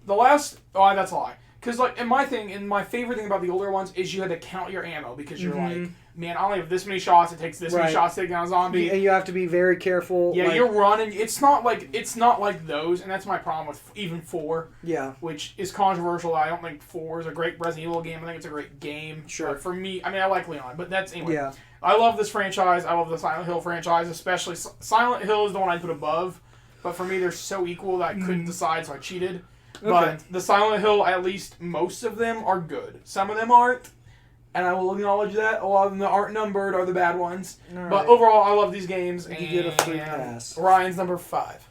The last, that's a lie. Because like, and my favorite thing about the older ones is you had to count your ammo because you're like, man, I only have this many shots. It takes this many Right. shots to take down a zombie. And you have to be very careful. Yeah, like, you're running. It's not like those, and that's my problem with even 4, Yeah. which is controversial. I don't think 4 is a great Resident Evil game. I think it's a great game. Sure. But for me, I mean, I like Leon, but that's anyway. Yeah. I love this franchise. I love the Silent Hill franchise, especially Silent Hill is the one I put above. But for me, they're so equal that I couldn't decide, so I cheated. Okay. But the Silent Hill, at least most of them are good. Some of them aren't, and I will acknowledge that. A lot of them that aren't numbered are the bad ones. All But right. overall, I love these games. You and get a free pass. Ryan's number 5.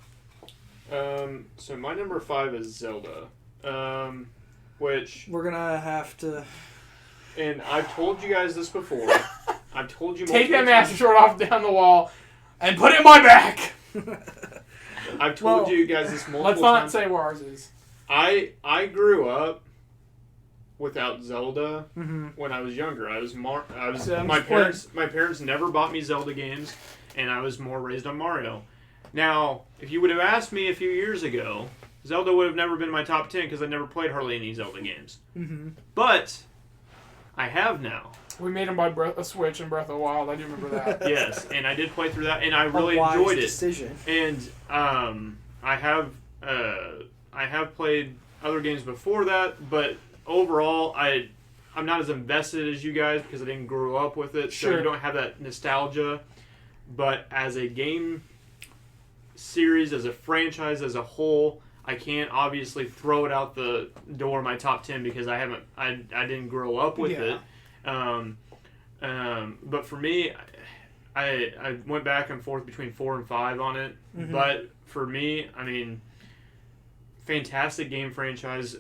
So my number 5 is Zelda. Which We're gonna have to. And I've told you guys this before. I've told you Take that multiple Master times. Sword off down the wall and put it in my back. I've told you guys this multiple Let's not times. say where ours is. I grew up without Zelda Mm-hmm. when I was younger. Yeah, My parents never bought me Zelda games, and I was more raised on Mario. Now, if you would have asked me a few years ago, Zelda would have never been my top 10 because I never played hardly any Zelda games. Mm-hmm. But I have now. We made him buy a Switch in Breath of the Wild. I do remember that. Yes, and I did play through that, and I really A wise enjoyed it. decision. And I have played other games before that, but overall, I'm not as invested as you guys because I didn't grow up with it, so Sure. you don't have that nostalgia. But as a game series, as a franchise, as a whole, I can't obviously throw it out the door in my top 10 because I didn't grow up with Yeah. it. But for me, I went back and forth between 4 and 5 on it. Mhm. But for me, I mean, fantastic game franchise.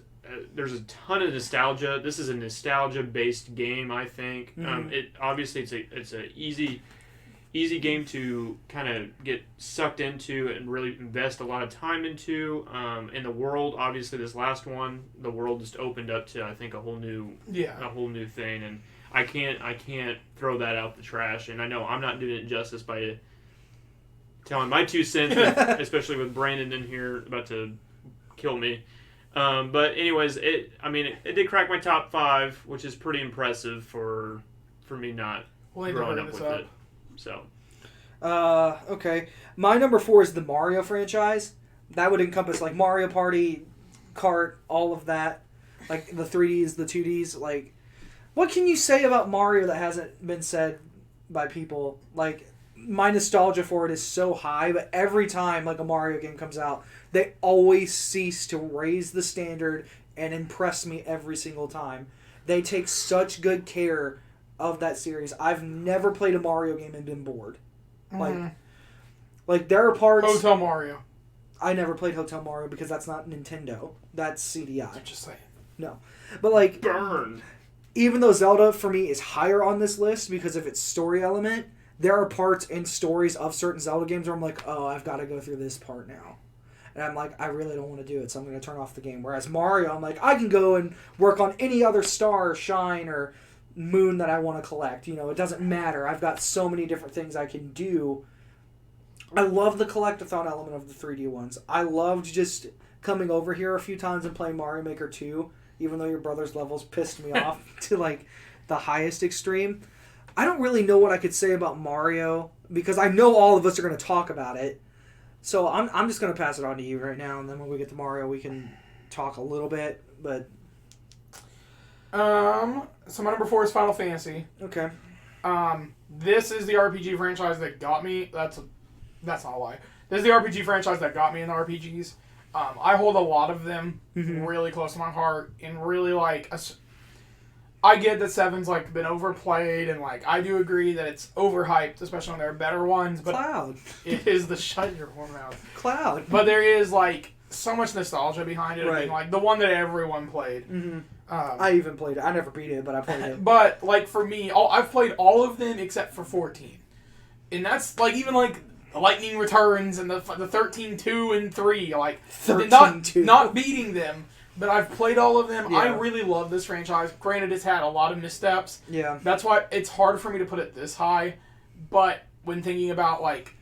There's a ton of nostalgia. This is a nostalgia-based game, I think. Mhm. It's a easy game to kind of get sucked into and really invest a lot of time into. In the world, obviously, this last one, the world just opened up to I think a whole new thing, and I can't throw that out the trash. And I know I'm not doing it justice by telling my 2 cents, especially with Brandon in here about to kill me. But anyways, it did crack my top 5, which is pretty impressive for me not We'll need to growing hurry up this with up. it. So Okay. My number 4 is the Mario franchise. That would encompass like Mario Party, Kart, all of that. Like the 3Ds, the 2Ds. Like, what can you say about Mario that hasn't been said by people? Like, my nostalgia for it is so high, but every time like a Mario game comes out, they always cease to raise the standard and impress me every single time. They take such good care of that series. I've never played a Mario game and been bored. Like there are parts. Hotel Mario. I never played Hotel Mario because that's not Nintendo. That's CDI. Just saying. But like, burn. even though Zelda for me is higher on this list because of its story element, there are parts and stories of certain Zelda games where I'm like, oh, I've got to go through this part now. And I'm like, I really don't want to do it, so I'm going to turn off the game. Whereas Mario, I'm like, I can go and work on any other star, shine, or moon that I want to collect. You know, it doesn't matter. I've got so many different things I can do. I love the collectathon element of the 3D ones. I loved just coming over here a few times and playing Mario Maker 2, even though your brother's levels pissed me off to like the highest extreme. I don't really know what I could say about Mario because I know all of us are going to talk about it. So I'm just going to pass it on to you right now, and then when we get to Mario, we can talk a little bit. But So my number 4 is Final Fantasy. okay, This is the RPG franchise that got me. That's not a lie. This is the RPG franchise that got me into RPGs. I hold a lot of them really close to my heart, and really like. I get that 7's like been overplayed, and like I do agree that it's overhyped, especially when there are better ones. But Cloud, it is the shut your whore mouth. Cloud. But there is like so much nostalgia behind it. I Right. mean, like the one that everyone played. Mm-hmm. I even played it. I never beat it, but I played it. But like for me, I've played all of them except for 14, and that's like even like Lightning Returns and the 13, 2, and 3. Like 13, 2. not beating them, but I've played all of them. Yeah. I really love this franchise. Granted, it's had a lot of missteps. Yeah. That's why it's hard for me to put it this high. But when thinking about like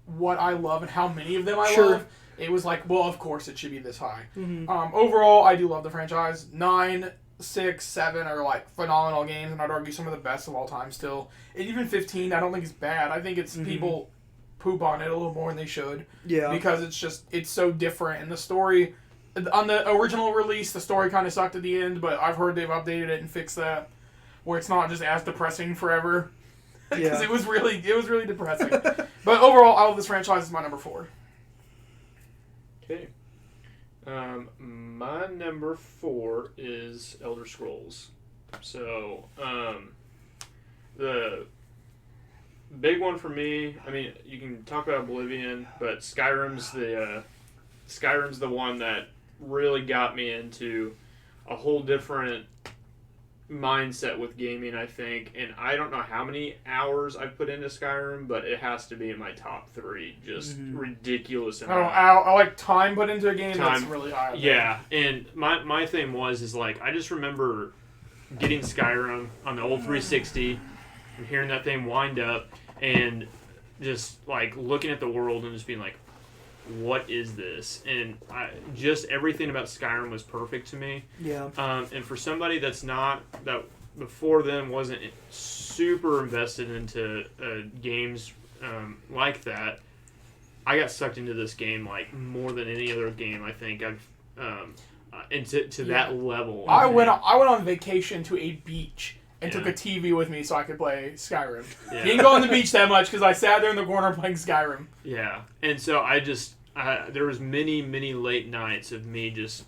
what I love and how many of them I Sure. love, it was like, well, of course it should be this high. Mm-hmm. Overall, I do love the franchise. 9, 6, 7 are like phenomenal games, and I'd argue some of the best of all time still. And even 15, I don't think it's bad. I think it's people poop on it a little more than they should. Yeah. Because it's so different, and the story on the original release, the story kind of sucked at the end, but I've heard they've updated it and fixed that, where it's not just as depressing forever. Because Yeah. it was really depressing. But overall, I love this franchise. Is my number 4. Okay. My number 4 is Elder Scrolls. So, the big one for me, I mean, you can talk about Oblivion, but Skyrim's Skyrim's the one that really got me into a whole different mindset with gaming, I think. And I don't know how many hours I've put into Skyrim, but it has to be in my top 3. Just ridiculous amount. I like time put into a game that's really high. Yeah, and my thing is like, I just remember getting Skyrim on the old 360 and hearing that thing wind up and just like looking at the world and just being like, what is this? And just everything about Skyrim was perfect to me. Yeah. And for somebody that before then wasn't super invested into games like that, I got sucked into this game like more than any other game I think I've into that level. I went on vacation to a beach and took a TV with me so I could play Skyrim. Yeah. Didn't go on the beach that much because I sat there in the corner playing Skyrim. Yeah, and so there was many late nights of me just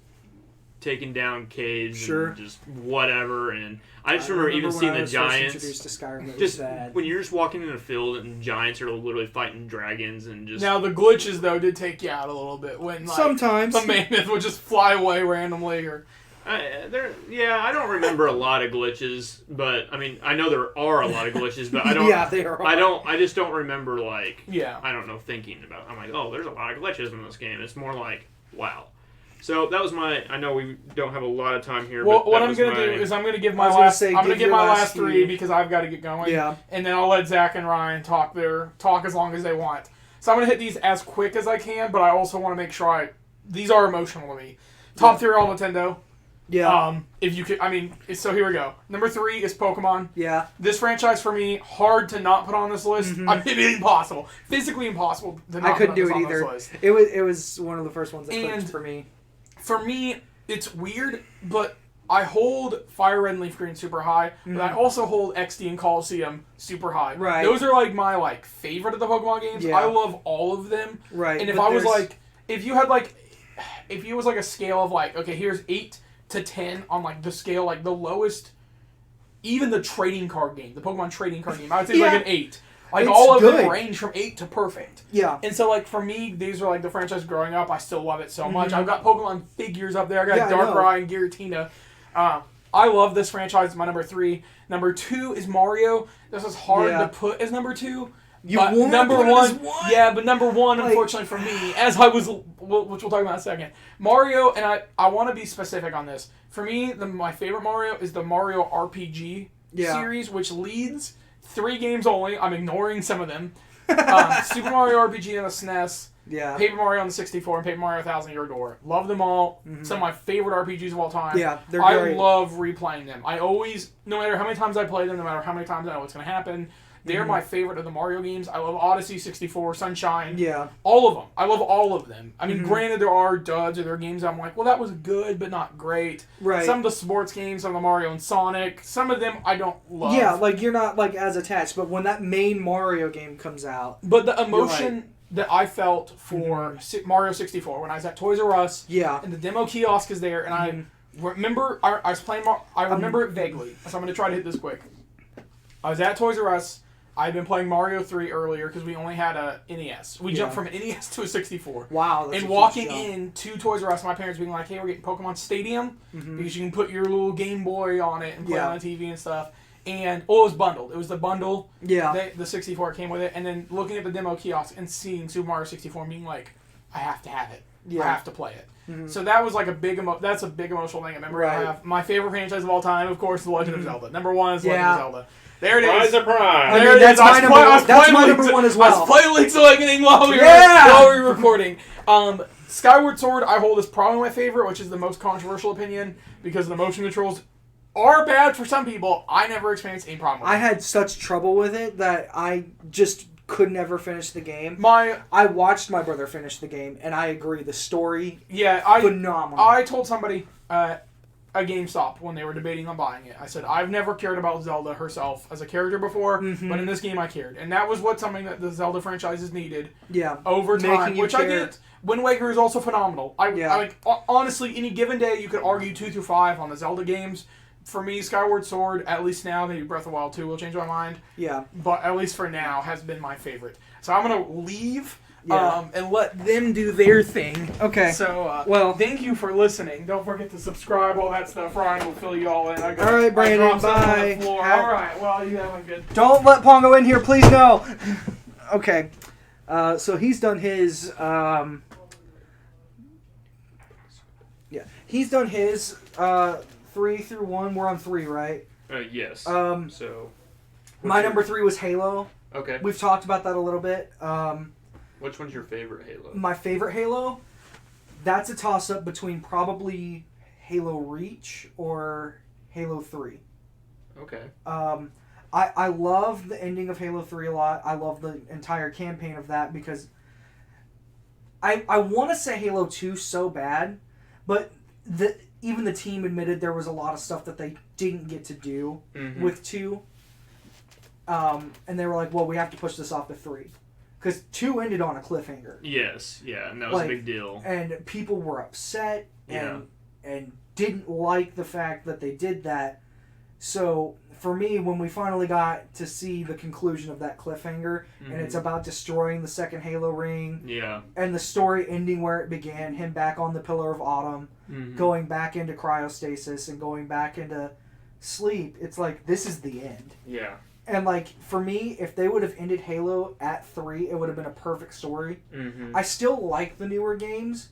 taking down caves and just whatever, and I just remember even seeing the giants. Introduced to Skyrim, it just was bad. when you're just walking in a field and giants are literally fighting dragons and just. Now the glitches though did take you out a little bit when like, sometimes the mammoth would just fly away randomly or. I don't remember a lot of glitches, but I mean I know there are a lot of glitches, but I don't. Yeah, there are. I just don't remember like. Yeah. I don't know thinking about. I'm like, oh, there's a lot of glitches in this game. It's more like, wow. So that was I know we don't have a lot of time here. Well, but what I'm gonna do is I'm gonna give my last 3 because I've got to get going. Yeah. And then I'll let Zach and Ryan talk as long as they want. So I'm gonna hit these as quick as I can, but I also want to make sure these are emotional to me. Top 3 are all Nintendo. Yeah. If you could, so here we go. Number 3 is Pokemon. Yeah. This franchise for me, hard to not put on this list. Mm-hmm. I mean, impossible, physically impossible to not put this on this list. It was one of the first ones that clicked for me. For me, it's weird, but I hold Fire Red and Leaf Green super high, but I also hold XD and Coliseum super high. Right. Those are like my favorite of the Pokemon games. Yeah. I love all of them. Right. And if I was if you was like a scale of like, okay, here's 8 to 10 on like the scale, like the lowest, even the trading card game, the Pokemon trading card game, I would say like an 8. Like, it's all of good. them range from 8 to perfect. Yeah. And so, like, for me, these are, like, the franchise growing up. I still love it so much. I've got Pokemon figures up there. I got Darkrai and Giratina. I love this franchise. It's my number 3. Number 2 is Mario. This is hard to put as number 2. Number 1. Yeah, but number 1, unfortunately for me, which we'll talk about in a second. Mario, and I want to be specific on this. For me, my favorite Mario is the Mario RPG series, which leads 3 games only. I'm ignoring some of them. Super Mario RPG on the SNES, Paper Mario on the 64, and Paper Mario 1000 Year Door. Love them all. Some of my favorite RPGs of all time. Yeah, they're great. I love replaying them. I always, no matter how many times I play them, no matter how many times I know what's going to happen, they're my favorite of the Mario games. I love Odyssey, 64, Sunshine. Yeah. All of them. I love all of them. I mean, granted, there are duds or there are games I'm like, well, that was good, but not great. Right. Some of the sports games, some of the Mario and Sonic, some of them I don't love. Yeah, like, you're not, like, as attached, but when that main Mario game comes out... But the emotion that I felt for Mario 64, when I was at Toys R Us, and the demo kiosk is there, and I remember, I was playing, I remember it vaguely, so I'm going to try to hit this quick. I was at Toys R Us. I'd been playing Mario 3 earlier because we only had a NES. We jumped from an NES to a 64. Wow. And walking in to Toys R Us, my parents being like, hey, we're getting Pokemon Stadium because you can put your little Game Boy on it and play on the TV and stuff. And, it was bundled. It was the bundle. Yeah. The 64 came with it. And then looking at the demo kiosk and seeing Super Mario 64 and being like, I have to have it. Yeah. I have to play it. So that was like that's a big emotional thing I remember I have. My favorite franchise of all time, of course, The Legend of Zelda. Number 1 is The Legend of Zelda. There it is. Surprise! There it is. That's my number 1 as well. I was playing Link's Awakening while we were recording. Skyward Sword, I hold is probably my favorite, which is the most controversial opinion because the motion controls are bad for some people. I never experienced any problem with it. I had such trouble with it that I just could never finish the game. I watched my brother finish the game, and I agree. The story, phenomenal. I told somebody at GameStop when they were debating on buying it. I said, I've never cared about Zelda herself as a character before, but in this game I cared. And that was something that the Zelda franchises needed over time, which I get. Wind Waker is also phenomenal. I honestly, any given day, you could argue 2 through 5 on the Zelda games. For me, Skyward Sword, at least now, maybe Breath of the Wild 2 will change my mind. Yeah. But at least for now, has been my favorite. So I'm going to leave Yeah. and let them do their thing. Okay. So, well, thank you for listening. Don't forget to subscribe, all that stuff. Ryan will fill you all in. All right, Brandon, bye. On the floor. All right, well, you have a good... Don't let Pongo in here, please, no. Okay. So he's done his... he's done his 3 through 1. We're on 3, right? Yes. So... My number 3 was Halo. Okay. We've talked about that a little bit. Which one's your favorite Halo? My favorite Halo? That's a toss-up between probably Halo Reach or Halo 3. Okay. I love the ending of Halo 3 a lot. I love the entire campaign of that because I want to say Halo 2 so bad, but even the team admitted there was a lot of stuff that they didn't get to do with 2. And they were like, well, we have to push this off to 3. Because 2 ended on a cliffhanger. Yes, yeah, and that was a big deal. And people were upset and didn't like the fact that they did that. So, for me, when we finally got to see the conclusion of that cliffhanger, and it's about destroying the second Halo ring, and the story ending where it began, him back on the Pillar of Autumn, going back into cryostasis and going back into sleep, it's like, this is the end. Yeah. And, like, for me, if they would have ended Halo at 3, it would have been a perfect story. I still like the newer games,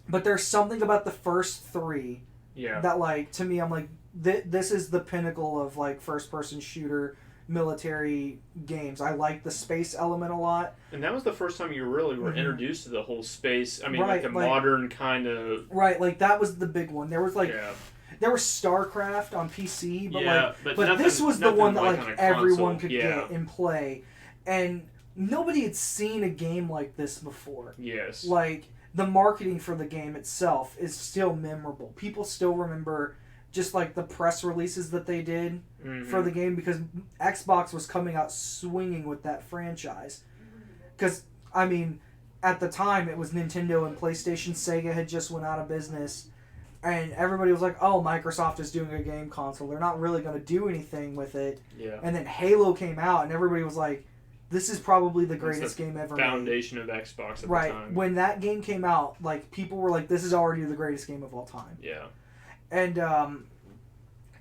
but there's something about the first 3 that, like, to me, I'm like, this is the pinnacle of, like, first-person shooter military games. I like the space element a lot. And that was the first time you really were introduced to the whole space. I mean, like the modern kind of... Right, like, that was the big one. There was, like... There was StarCraft on PC, but but this was the one that like everyone could get and play, and nobody had seen a game like this before. Yes, like the marketing for the game itself is still memorable. People still remember just like the press releases that they did for the game because Xbox was coming out swinging with that franchise. Because I mean, at the time it was Nintendo and PlayStation. Sega had just went out of business. And everybody was like, oh, Microsoft is doing a game console. They're not really going to do anything with it. Yeah. And then Halo came out, and everybody was like, this is probably the greatest game ever made. Foundation of Xbox at the time. Right. When that game came out, like, people were like, this is already the greatest game of all time. Yeah. And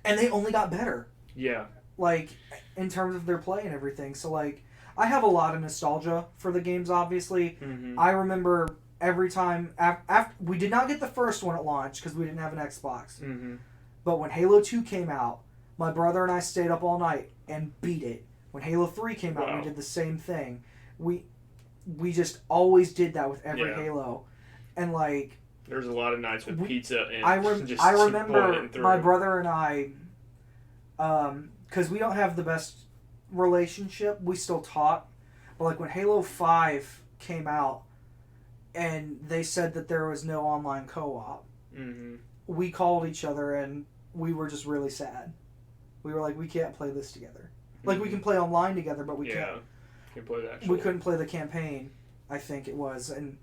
they only got better. Yeah. Like, in terms of their play and everything. So, like, I have a lot of nostalgia for the games, obviously. I remember... Every time after we did not get the first one at launch because we didn't have an Xbox. But when Halo 2 came out, my brother and I stayed up all night and beat it. When Halo 3 came out, we did the same thing. We just always did that with every Halo, and like there's a lot of nights with pizza and I remember my brother and I, because we don't have the best relationship, we still talk, but like when Halo 5 came out. And they said that there was no online co-op. We called each other and we were just really sad. We were like, we can't play this together. Like, we can play online together, but we can't play the actual. We couldn't play the campaign, I think it was. And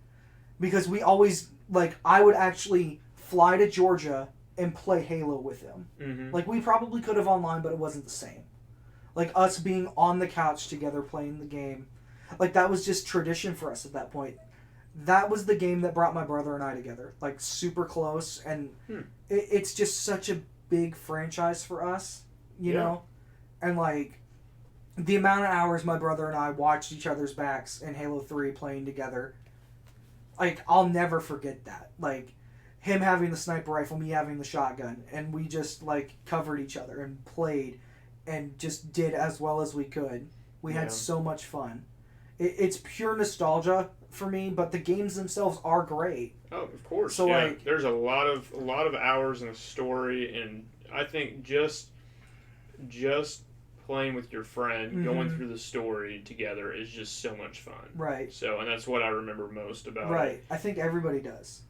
because we always, like, I would actually fly to Georgia and play Halo with him. Like, we probably could have online, but it wasn't the same. Like, us being on the couch together playing the game. Like, that was just tradition for us at that point. That was the game that brought my brother and I together, like super close, and it's just such a big franchise for us, you know, and like the amount of hours my brother and I watched each other's backs in Halo 3 playing together, like I'll never forget that. Like him having the sniper rifle, me having the shotgun, and we just like covered each other and played, and just did as well as we could. We had so much fun. It's pure nostalgia for me, but the games themselves are great. Oh, of course. So like, there's a lot of hours in a story, and I think just playing with your friend, going through the story together is just so much fun. Right. So, and that's what I remember most about it. Right. I think everybody does.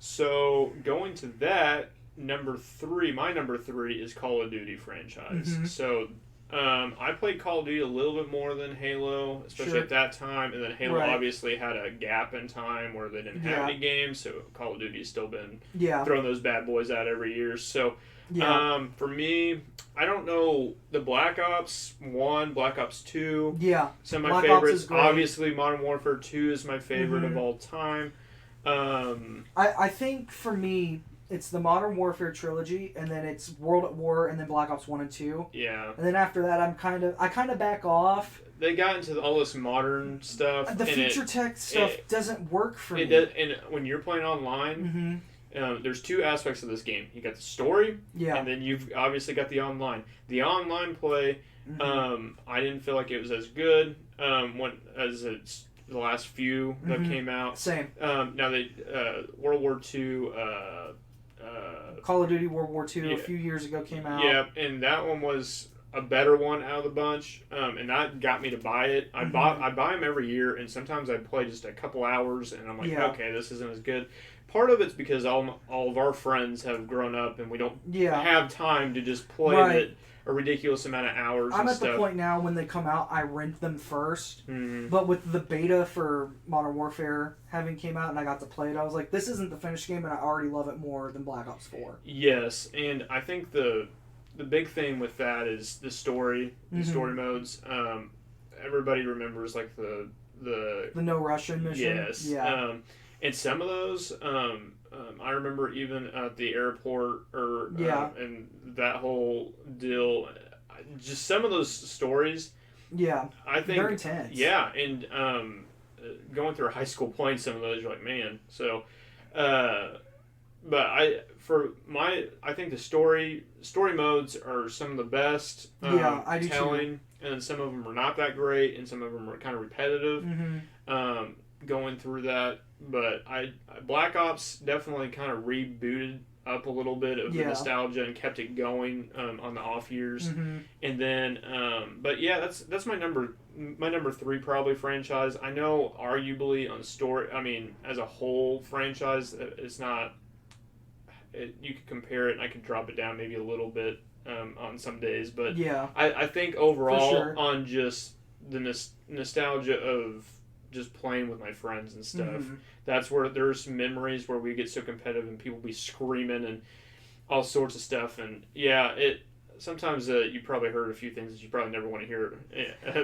So, going to that, my number 3 is Call of Duty franchise. So, I played Call of Duty a little bit more than Halo, especially Sure. at that time. And then Halo Right. obviously had a gap in time where they didn't have any games, so Call of Duty's still been Yeah. throwing those bad boys out every year. So Yeah. for me, I don't know, the Black Ops 1, Black Ops 2, Yeah. some of my Black Ops favorites. is great. Obviously, Modern Warfare 2 is my favorite of Mhm. all time. I think for me, it's the Modern Warfare trilogy, and then it's World at War, and then Black Ops 1 and 2. Yeah. And then after that, I kind of back off. They got into all this modern stuff. The and feature tech stuff it- doesn't work for me. it does, and when you're playing online, there's two aspects of this game. You got the story, Yeah. and then you've obviously got the online. The online play, I didn't feel like it was as good as it's the last few that came out. Same. Now they World War II. Call of Duty World War II Yeah. a few years ago came out. Yeah, and that one was a better one out of the bunch, and that got me to buy it. I buy them every year, and sometimes I play just a couple hours, and I'm like, Yeah. okay, this isn't as good. Part of it's because all of our friends have grown up, and we don't Yeah. have time to just play Right. a ridiculous amount of hours. I'm and at stuff. the point now when they come out, I rent them first. Mhm. But with the beta for Modern Warfare having came out and I got to play it, I was like, this isn't the finished game, and I already love it more than Black Ops 4. Yes, and I think the big thing with that is the story, the story modes. Everybody remembers like the The no Russian mission. yes, Yeah. and some of those, I remember even at the airport or Yeah. and that whole deal. Just some of those stories, Yeah. I think They're intense. Yeah, and going through high school playing some of those, you're like, man. So, but I think the story modes are some of the best. Yeah, I do too. telling, and some of them are not that great, and some of them are kind of repetitive. Mm-hmm. Going through that, but Black Ops definitely kind of rebooted up a little bit of the Yeah. nostalgia and kept it going on the off years. Mm-hmm. And then, but yeah, that's my number 3 probably franchise. I know arguably on story, I mean, as a whole franchise, it's not. You could compare it, and I could drop it down maybe a little bit on some days, but Yeah. I think overall sure. on just the nostalgia of just playing with my friends and stuff. Mhm. That's where there's memories where we get so competitive and people be screaming and all sorts of stuff. And yeah, sometimes you probably heard a few things that you probably never want to hear.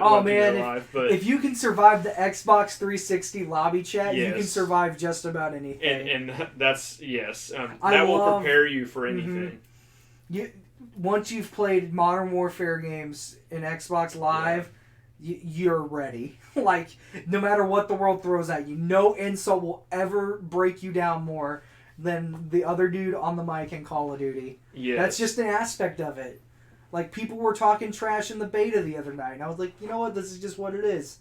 Oh man, life, but if you can survive the Xbox 360 lobby chat, you can Yes. survive just about anything. and that's yes, I that will love- prepare you for Mhm. anything. Once you've played Modern Warfare games in Xbox Live, you're ready. Like, no matter what the world throws at you, no insult will ever break you down more than the other dude on the mic in Call of Duty. Yes. That's just an aspect of it. Like, people were talking trash in the beta the other night, and I was like, you know what, this is just what it is.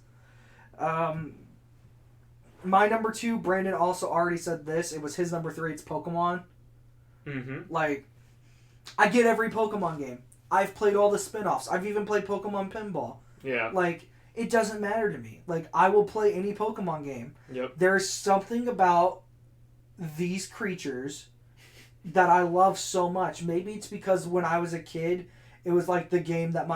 My number 2, Brandon also already said this, it was his number 3, it's Pokemon. Mm-hmm. Like, I get every Pokemon game. I've played all the spin-offs. I've even played Pokemon Pinball. Yeah. Like, it doesn't matter to me. Like, I will play any Pokemon game. Yep. There's something about these creatures that I love so much. Maybe it's because when I was a kid, it was like the game that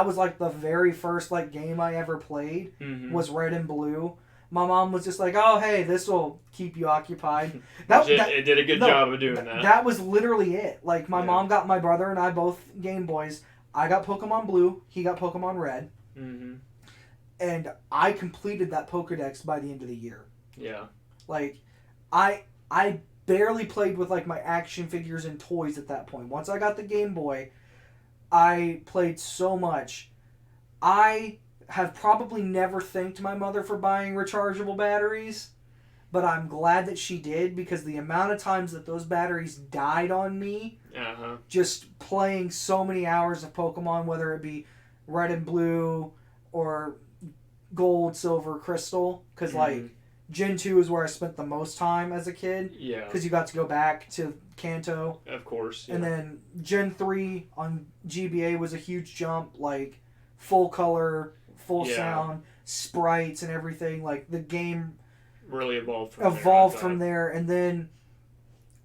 was like the very first like game I ever played Mm-hmm. was Red and Blue. My mom was just like, "Oh, hey, this will keep you occupied." It did a good job of doing that. That was literally it. Like, my Yeah. mom got my brother and I both Game Boys. I got Pokemon Blue. He got Pokemon Red. Mm-hmm. And I completed that Pokedex by the end of the year. Yeah. Like, I barely played with, like, my action figures and toys at that point. Once I got the Game Boy, I played so much. I have probably never thanked my mother for buying rechargeable batteries, but I'm glad that she did, because the amount of times that those batteries died on me Uh-huh. just playing so many hours of Pokemon, whether it be Red and Blue or Gold, Silver, Crystal, because like Gen 2 is where I spent the most time as a kid, Yeah. because you got to go back to Kanto, Of course. Yeah. and then Gen 3 on GBA was a huge jump, like full color, full Yeah. sound, sprites and everything. Like, the game really evolved from evolved from there, and then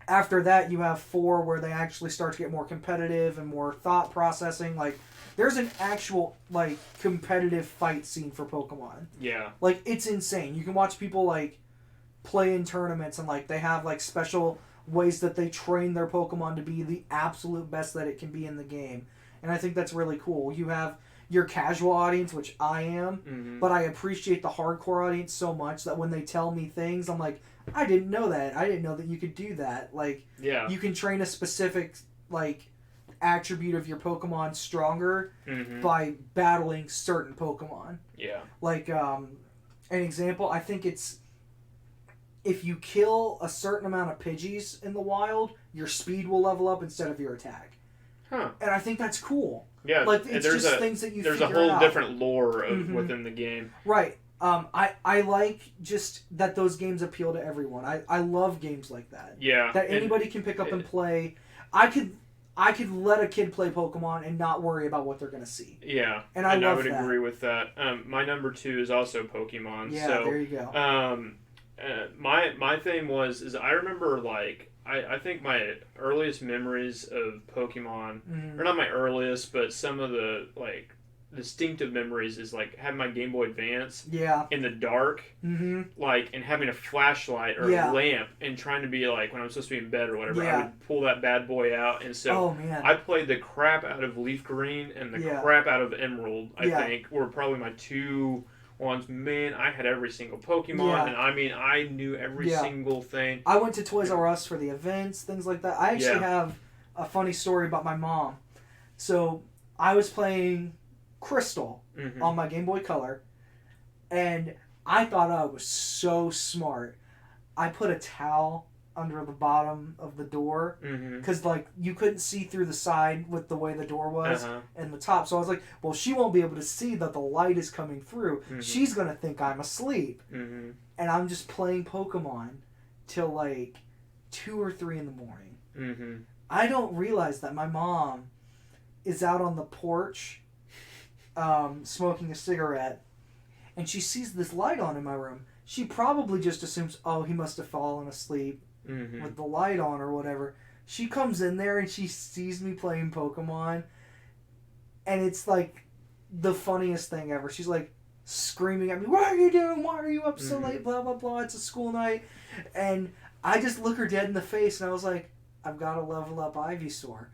after that, you have 4 where they actually start to get more competitive and more thought processing. Like, there's an actual, like, competitive fight scene for Pokemon. Yeah. Like, it's insane. You can watch people, like, play in tournaments and, like, they have, like, special ways that they train their Pokemon to be the absolute best that it can be in the game. And I think that's really cool. You have your casual audience, which I am, but I appreciate the hardcore audience so much that when they tell me things, I'm like, I didn't know that. I didn't know that you could do that. Like, you can train a specific, like, attribute of your Pokemon stronger by battling certain Pokemon. Yeah. Like, an example, I think it's if you kill a certain amount of Pidgeys in the wild, your speed will level up instead of your attack. Huh. And I think that's cool. Yeah, like, it's just things that you there's figure a whole out. different lore of, within the game. Right. I like just that those games appeal to everyone. I love games like that. Yeah. That anybody can pick up and play. I could let a kid play Pokemon and not worry about what they're going to see. Yeah. And I love would that. agree with that. My number 2 is also Pokemon. Yeah, so, there you go. My thing is I remember, like, I think my earliest memories of Pokemon, or not my earliest, but some of the, like, distinctive memories is, like, having my Game Boy Advance in the dark, like, and having a flashlight or a lamp and trying to be, like, when I'm supposed to be in bed or whatever, I would pull that bad boy out. And so I played the crap out of Leaf Green and the crap out of Emerald, I think, were probably my 2 ones. Man, I had every single Pokemon, and I mean, I knew every single thing. I went to Toys R Us for the events, things like that. I actually have a funny story about my mom. So I was playing Crystal on my Game Boy Color, and I thought I was so smart. I put a towel under the bottom of the door because like you couldn't see through the side with the way the door was and the top. So I was like, well, she won't be able to see that the light is coming through. She's gonna think I'm asleep, and I'm just playing Pokemon till like 2 or 3 in the morning. I don't realize that my mom is out on the porch smoking a cigarette, and she sees this light on in my room. She probably just assumes, oh, he must have fallen asleep with the light on or whatever. She comes in there and she sees me playing Pokemon, and it's like the funniest thing ever. She's like screaming at me, what are you doing? Why are you up so late? Blah, blah, blah. It's a school night. And I just look her dead in the face, and I was like, I've got to level up Ivysaur.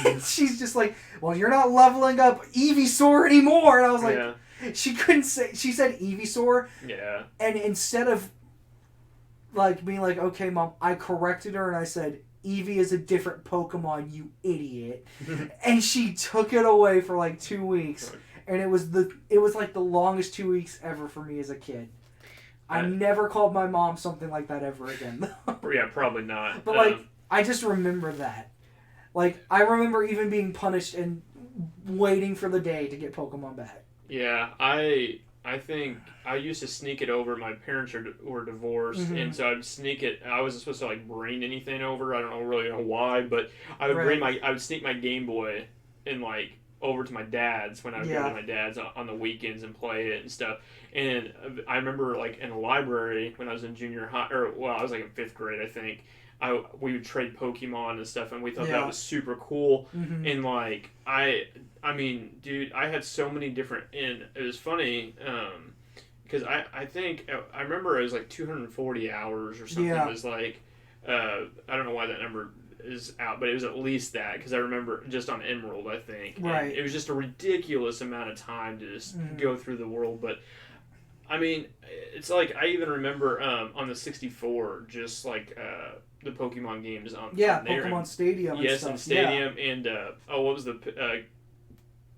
And she's just like, well, you're not leveling up Evisaur anymore. And I was like, she couldn't say, she said Evisaur. Yeah. And instead of like being like, okay, Mom, I corrected her and I said, Eevee is a different Pokemon, you idiot. And she took it away for like 2 weeks. And it was like the longest 2 weeks ever for me as a kid. I never called my mom something like that ever again. Yeah, probably not. But like, I just remember that. Like, I remember even being punished and waiting for the day to get Pokemon back. Yeah, I think I used to sneak it over. My parents were divorced, and so I'd sneak it. I wasn't supposed to like bring anything over. I don't really know why, but I would I would sneak my Game Boy and like over to my dad's when I would go to my dad's on the weekends and play it and stuff. And I remember like in the library when I was in junior high, I was like in 5th grade, I think. We would trade Pokemon and stuff, and we thought that was super cool. And like I mean, dude, I had so many different. And it was funny because I think I remember it was like 240 hours or something. It was like I don't know why that number is out, but it was at least that because I remember just on Emerald, I think. Right. And it was just a ridiculous amount of time to just go through the world, but. I mean, it's like I even remember on the 64, just like the Pokemon games on there. Pokemon Stadium. Yes, and Stadium, and what was the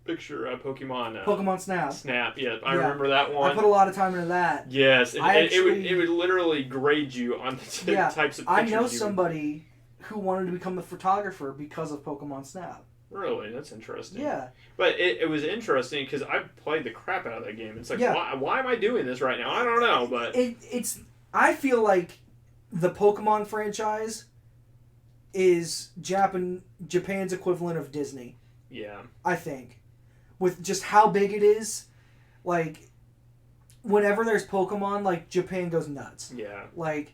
picture? Pokemon. Pokemon Snap. Snap. Yeah, I remember that one. I put a lot of time into that. Yes, and it would literally grade you on the types of pictures. I know somebody who wanted to become a photographer because of Pokemon Snap. Really? That's interesting. Yeah. But it was interesting because I played the crap out of that game. It's like, why am I doing this right now? I don't know, but... I feel like the Pokemon franchise is Japan's equivalent of Disney. Yeah. I think. With just how big it is, like, whenever there's Pokemon, like, Japan goes nuts. Yeah. Like,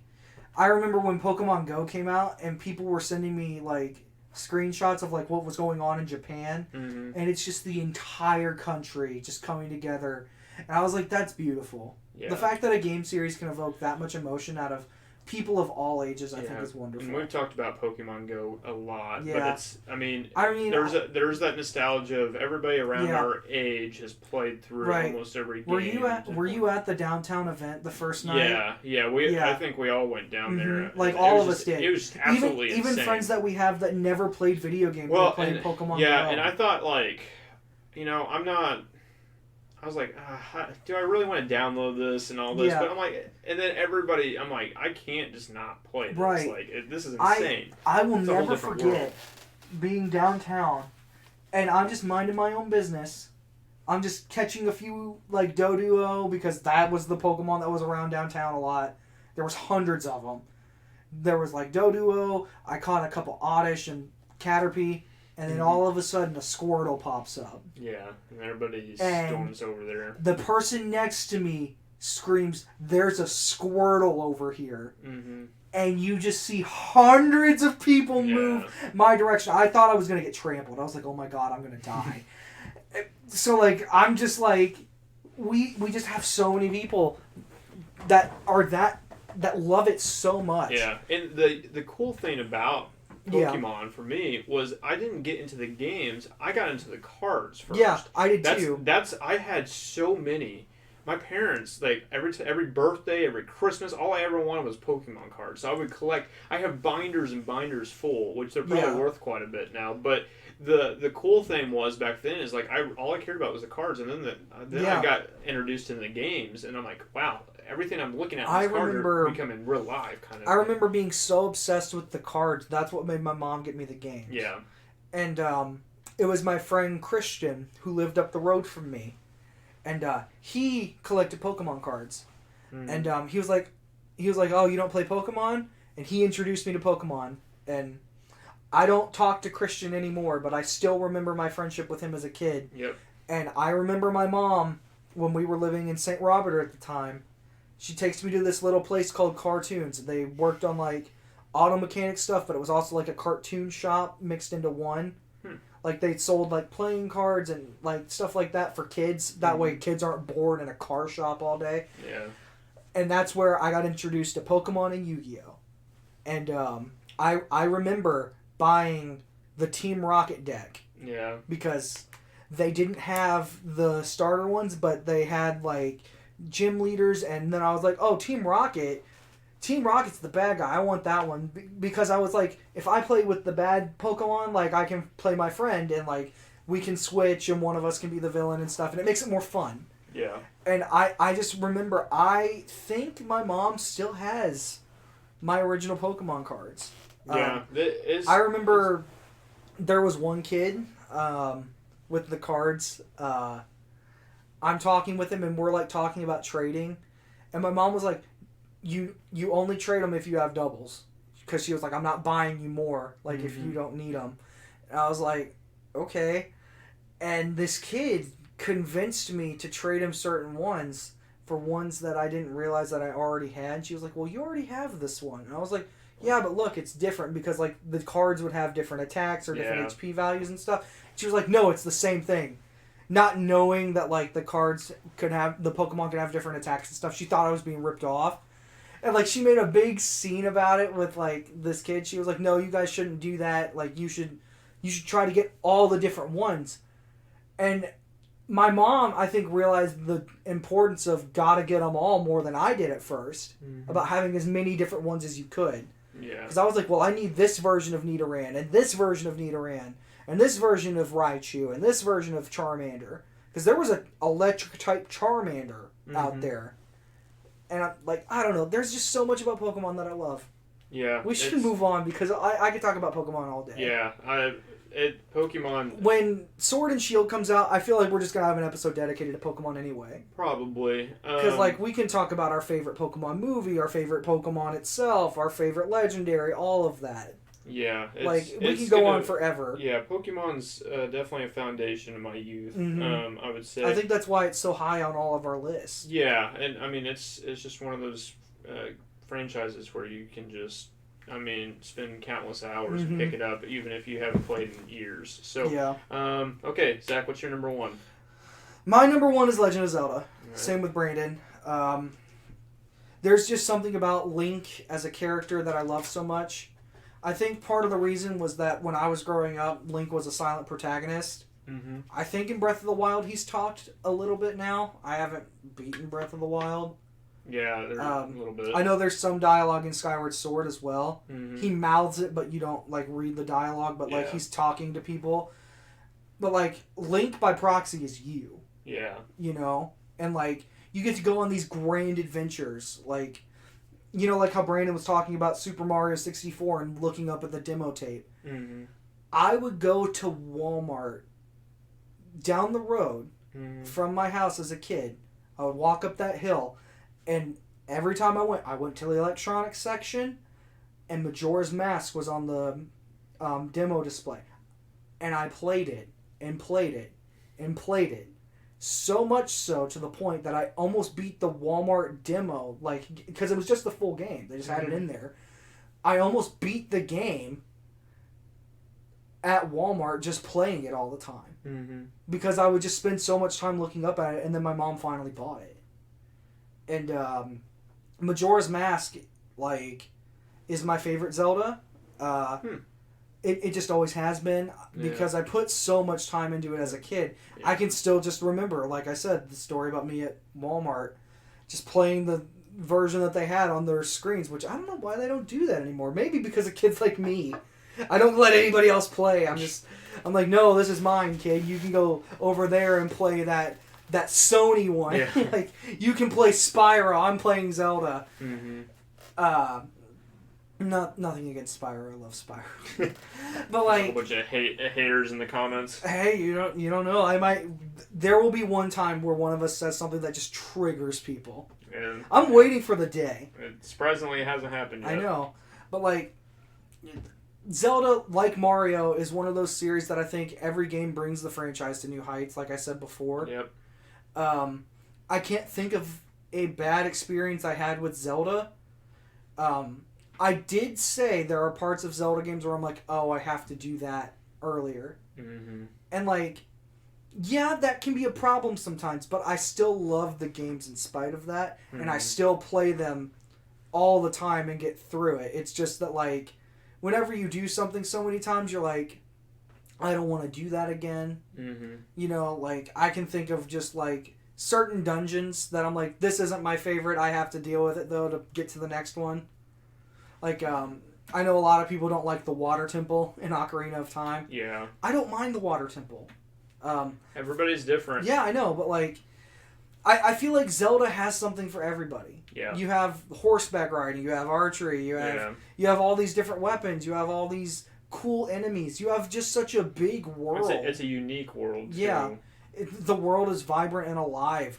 I remember when Pokemon Go came out and people were sending me like screenshots of like what was going on in Japan, Mm-hmm. and it's just the entire country just coming together, and I was like, that's beautiful. Yeah. The fact that a game series can evoke that much emotion out of people of all ages, I think is wonderful. And we've talked about Pokemon Go a lot, but Yeah. it's, I mean there's that nostalgia of everybody around our age has played through almost every game. Were you at the downtown event the first night? I think we all went down there. Like all of us did. It was absolutely even insane. friends that we have that never played video games were playing Pokemon Go. And I thought like, I was like, do I really want to download this and all this? Yeah. But I'm like, and then I'm like, I can't just not play this. Right. Like, this is insane. I will It's a whole never different forget world. being downtown, and I'm just minding my own business. I'm just catching a few, like, Doduo, because that was the Pokemon that was around downtown a lot. There was hundreds of them. There was, like, Doduo. I caught a couple Oddish and Caterpie. And then all of a sudden, a Squirtle pops up. Yeah, and everybody And storms over there. The person next to me screams, "There's a Squirtle over here." Mm-hmm. And you just see hundreds of people move my direction. I thought I was going to get trampled. I was like, oh my God, I'm going to die. So, like, I'm just like, we just have so many people that are that love it so much. Yeah, and the cool thing about Pokemon for me was I didn't get into the games. I got into the cards first. Yeah, I did too. I had so many. My parents, like every birthday, every Christmas, all I ever wanted was Pokemon cards. So I would collect. I have binders and binders full, which they're probably worth quite a bit now. But the cool thing was back then is like all I cared about was the cards, and then I got introduced into the games, and I'm like, wow. Everything I'm looking at in these cards are becoming real life, kind of. I remember being so obsessed with the cards. That's what made my mom get me the games. Yeah. And it was my friend Christian who lived up the road from me. And he collected Pokemon cards. Mm. And he was like, oh, you don't play Pokemon? And he introduced me to Pokemon. And I don't talk to Christian anymore, but I still remember my friendship with him as a kid. Yep. And I remember my mom, when we were living in St. Robert at the time, she takes me to this little place called Cartoons. They worked on, like, auto mechanic stuff, but it was also, like, a cartoon shop mixed into one. Like, they sold, like, playing cards and, like, stuff like that for kids. That way kids aren't bored in a car shop all day. Yeah. And that's where I got introduced to Pokemon and Yu-Gi-Oh! And I remember buying the Team Rocket deck. Yeah. Because they didn't have the starter ones, but they had, like, gym leaders, and then I was like, oh, Team Rocket's the bad guy. I want that one. Because I was like, if I play with the bad Pokemon, like, I can play my friend, and, like, we can switch, and one of us can be the villain and stuff, and it makes it more fun. Yeah. And I just remember, I think my mom still has my original Pokemon cards. Yeah. I remember there was one kid with the cards. I'm talking with him, and we're, like, talking about trading. And my mom was like, you only trade them if you have doubles. Because she was like, I'm not buying you more, like, if you don't need them. And I was like, okay. And this kid convinced me to trade him certain ones for ones that I didn't realize that I already had. She was like, well, you already have this one. And I was like, yeah, but look, it's different because, like, the cards would have different attacks or different HP values and stuff. She was like, no, it's the same thing. Not knowing that, like, the cards the Pokemon could have different attacks and stuff. She thought I was being ripped off. And, like, she made a big scene about it with, like, this kid. She was like, no, you guys shouldn't do that. Like, you should try to get all the different ones. And my mom, I think, realized the importance of gotta get them all more than I did at first. About having as many different ones as you could. Yeah. Because I was like, well, I need this version of Nidoran, and this version of Nidoran, and this version of Raichu, and this version of Charmander. Because there was an electric-type Charmander out there. And I'm like, I don't know. There's just so much about Pokemon that I love. Yeah. We should move on because I could talk about Pokemon all day. Yeah. Pokemon... When Sword and Shield comes out, I feel like we're just going to have an episode dedicated to Pokemon anyway. Probably. Because, like, we can talk about our favorite Pokemon movie, our favorite Pokemon itself, our favorite legendary, all of that. Yeah. We can go on forever. Yeah, Pokemon's definitely a foundation of my youth, I would say. I think that's why it's so high on all of our lists. Yeah, and I mean, it's just one of those franchises where you can just, spend countless hours and pick it up, even if you haven't played in years. So, yeah. Okay, Zach, what's your number one? My number one is Legend of Zelda. Right. Same with Brandon. There's just something about Link as a character that I love so much. I think part of the reason was that when I was growing up, Link was a silent protagonist. Mm-hmm. I think in Breath of the Wild he's talked a little bit now. I haven't beaten Breath of the Wild. Yeah, there's a little bit. I know there's some dialogue in Skyward Sword as well. Mm-hmm. He mouths it, but you don't read the dialogue, but he's talking to people. But Link by proxy is you. Yeah. And you get to go on these grand adventures, like how Brandon was talking about Super Mario 64 and looking up at the demo tape. Mm-hmm. I would go to Walmart down the road from my house as a kid. I would walk up that hill, and every time I went to the electronics section, and Majora's Mask was on the demo display. And I played it, and played it, and played it. So much so to the point that I almost beat the Walmart demo, because it was just the full game. They just had it in there. I almost beat the game at Walmart just playing it all the time. Mm-hmm. Because I would just spend so much time looking up at it, and then my mom finally bought it. And Majora's Mask, is my favorite Zelda. It just always has been, because I put so much time into it as a kid. Yeah. I can still just remember, like I said, the story about me at Walmart, just playing the version that they had on their screens, which I don't know why they don't do that anymore. Maybe because of kids like me. I don't let anybody else play. I'm like, no, this is mine, kid. You can go over there and play that Sony one. Yeah. You can play Spyro. I'm playing Zelda. Mm-hmm. Nothing against Spyro. I love Spyro. But a whole bunch of haters in the comments. Hey, you don't know. There will be one time where one of us says something that just triggers people. And I'm waiting for the day. It surprisingly hasn't happened yet. I know. But Zelda, like Mario, is one of those series that I think every game brings the franchise to new heights, like I said before. Yep. I can't think of a bad experience I had with Zelda. I did say there are parts of Zelda games where I'm like, oh, I have to do that earlier. Mm-hmm. And that can be a problem sometimes, but I still love the games in spite of that, and I still play them all the time and get through it. It's just that whenever you do something so many times, you're like, I don't want to do that again. Mm-hmm. I can think of just certain dungeons that I'm like, this isn't my favorite. I have to deal with it though to get to the next one. I know a lot of people don't like the water temple in Ocarina of Time. Yeah. I don't mind the water temple. Everybody's different. Yeah, I know, but I feel like Zelda has something for everybody. Yeah. You have horseback riding, you have archery, you have all these different weapons, you have all these cool enemies. You have just such a big world. It's a unique world. Yeah. The world is vibrant and alive.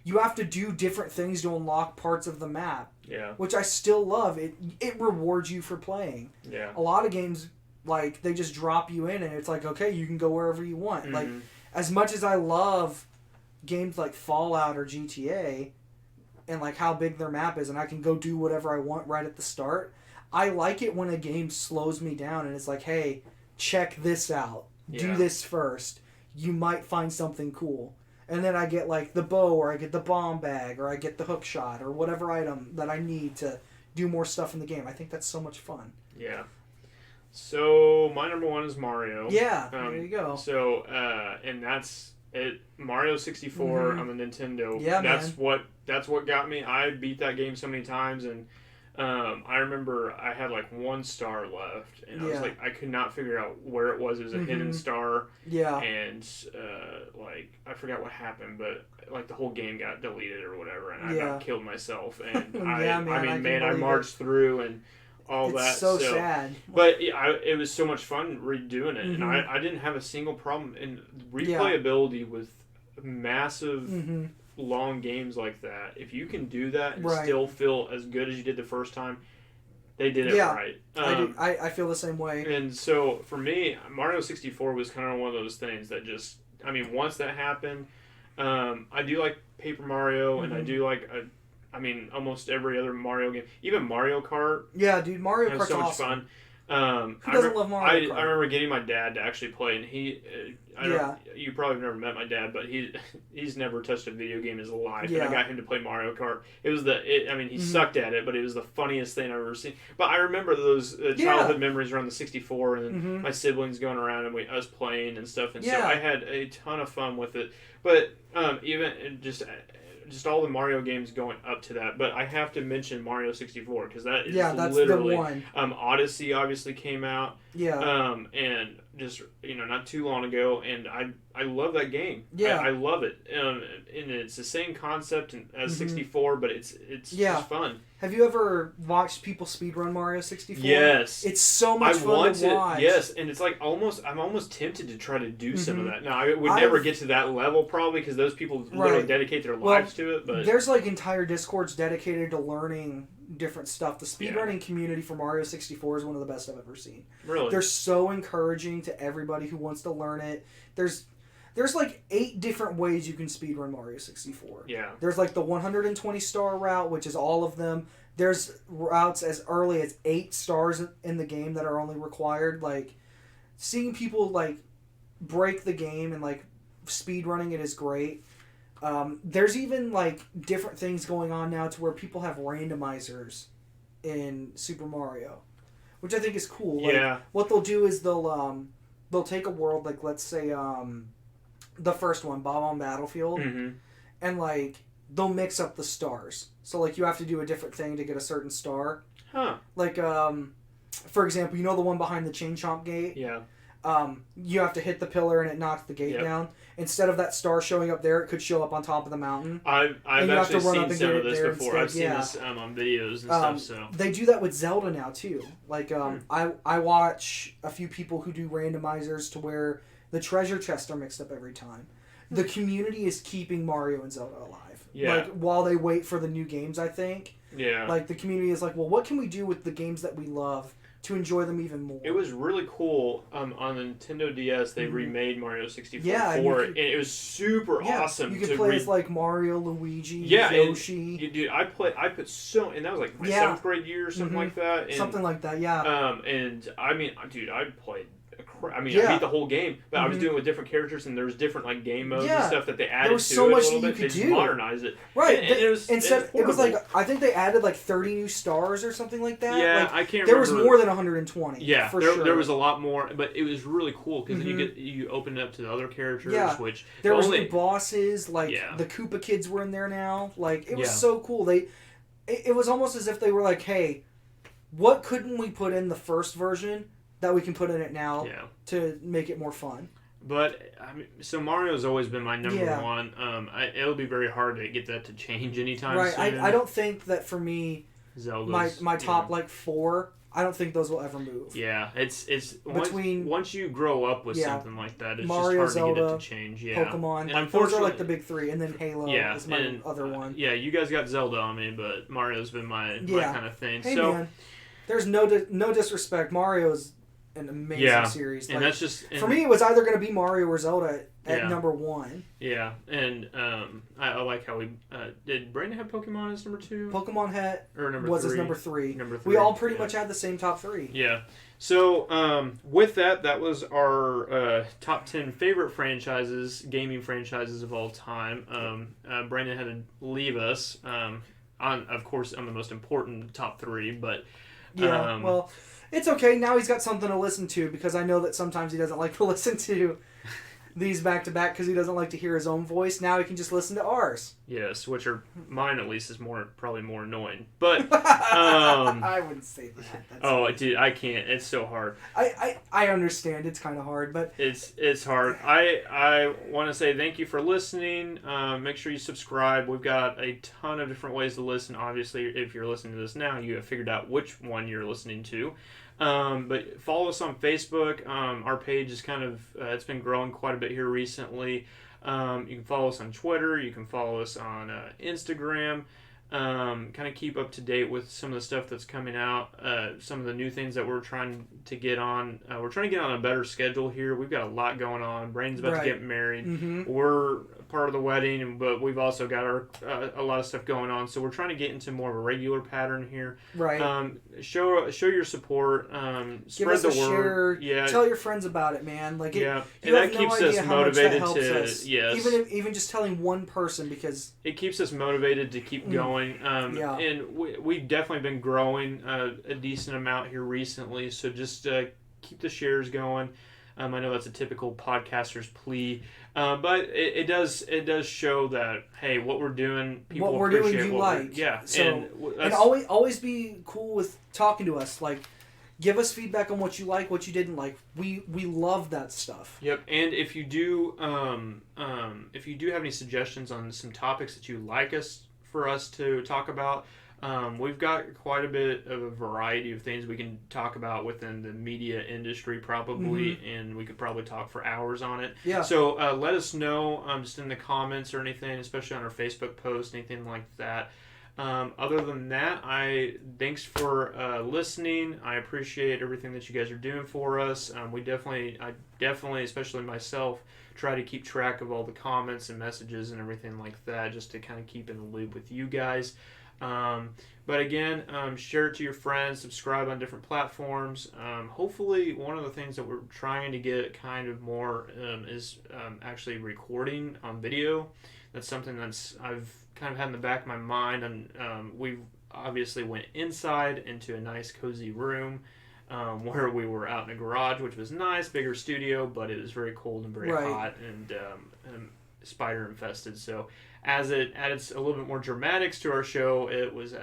You have to do different things to unlock parts of the map. Yeah. Which I still love. It rewards you for playing. Yeah. A lot of games, they just drop you in and it's okay, you can go wherever you want. Mm-hmm. As much as I love games like Fallout or GTA and how big their map is and I can go do whatever I want right at the start, I like it when a game slows me down and it's hey, check this out. Yeah. Do this first. You might find something cool. And then I get the bow, or I get the bomb bag, or I get the hook shot, or whatever item that I need to do more stuff in the game. I think that's so much fun. Yeah. So my number one is Mario. Yeah, there you go. So and that's it. Mario 64 on the Nintendo. Yeah, that's what got me. I beat that game so many times, and I remember I had 1 star left, and I was I could not figure out where it was. It was a hidden star. Yeah. And I forgot what happened, but the whole game got deleted or whatever, and I got killed myself. And I marched through and all that. It's so sad. But it was so much fun redoing it, and I didn't have a single problem. And replayability with massive. Long games like that, if you can do that and still feel as good as you did the first time, they did it right. I feel the same way. And so for me, Mario 64 was kind of one of those things that just, once that happened, I do like Paper Mario, and I do like I mean, almost every other Mario game, even Mario Kart. Yeah, dude, Mario It Kart's was so much awesome. fun. Who doesn't love Mario Kart? I remember getting my dad to actually play, and Yeah. you probably have never met my dad, but he's never touched a video game in his life, and Yeah. I got him to play Mario Kart. It was he sucked at it, but it was the funniest thing I've ever seen. But I remember those childhood memories around the 64, and then my siblings going around and us playing and stuff, and so I had a ton of fun with it. But even just all the Mario games going up to that, but I have to mention Mario 64 because that is that's literally the one. Odyssey obviously came out, and just not too long ago, and I love that game. Yeah, I love it, and it's the same concept as 64, but it's just fun. Have you ever watched people speedrun Mario 64? Yes. It's so much fun to watch. Yes, and it's like I'm almost tempted to try to do some of that. Now, I would never get to that level probably because those people literally dedicate their lives to it. But there's like entire Discords dedicated to learning different stuff. The speedrunning community for Mario 64 is one of the best I've ever seen. Really? They're so encouraging to everybody who wants to learn it. There's like 8 different ways you can speedrun Mario 64. Yeah. There's like the 120 star route, which is all of them. There's routes as early as 8 stars in the game that are only required. Like, seeing people like break the game and like speedrunning it is great. There's even like different things going on now to where people have randomizers in Super Mario, which I think is cool. Like, what they'll do is they'll take a world, like let's say the first one, Bob-omb Battlefield, and like they'll mix up the stars. So like you have to do a different thing to get a certain star. Huh. Like for example, the one behind the Chain Chomp gate? Yeah. You have to hit the pillar and it knocks the gate down. Instead of that star showing up there, it could show up on top of the mountain. I've actually seen some of this before. I've seen this on videos and stuff. So they do that with Zelda now too. Like I watch a few people who do randomizers to where the treasure chests are mixed up every time. The community is keeping Mario and Zelda alive. Yeah. Like while they wait for the new games, I think. Yeah. Like the community is like, well, what can we do with the games that we love to enjoy them even more? It was really cool. On the Nintendo DS, they remade Mario 64 and it was super awesome. You could play as like Mario, Luigi, Yoshi. Dude, I put so, and that was like my 7th grade year or something like that. And, something like that, yeah. And I mean, dude, I played. I beat the whole game, but I was doing it with different characters, and there was different like game modes and stuff that they added there was to so it much a little that you bit. could They do. just modernized it, Right? And it was like I think they added like 30 new stars or something like that. Yeah, like, I can't. There remember. was more than 120. Yeah, for sure. There was a lot more, but it was really cool because then you open it up to the other characters, which there was new bosses. Like the Koopa kids were in there now. Like it was so cool. It was almost as if they were like, hey, what couldn't we put in the first version that we can put in it now to make it more fun? But I mean, so Mario's always been my number one. It'll be very hard to get that to change anytime soon. Right. I don't think that for me, Zelda's, my top like 4. I don't think those will ever move. Yeah, it's between once you grow up with something like that, it's Mario, just hard Zelda, to get it to change. Yeah, Pokemon. And those are like the big 3, and then Halo is my and, other one. Yeah, you guys got Zelda on me, but Mario's been my kind of thing. Hey, so man, there's no disrespect. Mario's an amazing series. And that's just for me. It was either going to be Mario or Zelda at number 1. Yeah, and I like how we did. Brandon have Pokemon as number 2. Pokemon had number was 3. his number 3. Number 3. We all pretty much had the same top 3. Yeah. So with that was our top 10 favorite franchises, gaming franchises of all time. Brandon had to leave us of course, on the most important top 3, but well, it's okay. Now he's got something to listen to because I know that sometimes he doesn't like to listen to these back to back because he doesn't like to hear his own voice. Now he can just listen to ours. Yes, which are mine at least is probably more annoying. But I wouldn't say that. Dude, I can't. It's so hard. I understand. It's kind of hard, but it's hard. I want to say thank you for listening. Make sure you subscribe. We've got a ton of different ways to listen. Obviously, if you're listening to this now, you have figured out which one you're listening to. But follow us on Facebook. Our page is kind of it's been growing quite a bit here recently. You can follow us on Twitter. You can follow us on Instagram. Kind of keep up to date with some of the stuff that's coming out. Some of the new things that we're trying to get on. We're trying to get on a better schedule here. We've got a lot going on. Brandon's about to get married. We're part of the wedding, but we've also got a lot of stuff going on. So we're trying to get into more of a regular pattern here. Right. Show your support. Give Spread us the a share. word. Yeah. Tell your friends about it, man. Like, Yeah, you and have that no keeps idea us how much that motivated helps to us. yes. Even just telling one person, because It keeps us motivated to keep going. Yeah. And we've definitely been growing a decent amount here recently. So just keep the shares going. I know that's a typical podcaster's plea, but it does show that, hey, what we're doing, people what we're doing, appreciate you what like. yeah, So, and and always be cool with talking to us. Like, give us feedback on what you like, what you didn't like. We love that stuff. Yep, and if you do have any suggestions on some topics that you like for us to talk about, we've got quite a bit of a variety of things we can talk about within the media industry, probably, and we could probably talk for hours on it. Yeah. So let us know just in the comments or anything, especially on our Facebook post, anything like that. Other than that, thanks for listening. I appreciate everything that you guys are doing for us. I definitely, especially myself, try to keep track of all the comments and messages and everything like that, just to kind of keep in the loop with you guys. But again, share it to your friends, subscribe on different platforms. Hopefully, one of the things that we're trying to get kind of more is actually recording on video. That's something I've kind of had in the back of my mind, and we obviously went inside into a nice cozy room where we were out in a garage, which was nice, bigger studio, but it was very cold and very hot and spider infested. So as it added a little bit more dramatics to our show, it was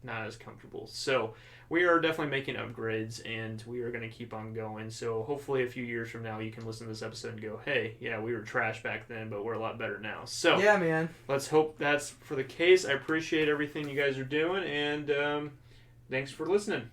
not as comfortable. So we are definitely making upgrades, and we are going to keep on going. So hopefully a few years from now, you can listen to this episode and go, hey, yeah, we were trash back then, but we're a lot better now. So yeah, man. Let's hope that's for the case. I appreciate everything you guys are doing, and thanks for listening.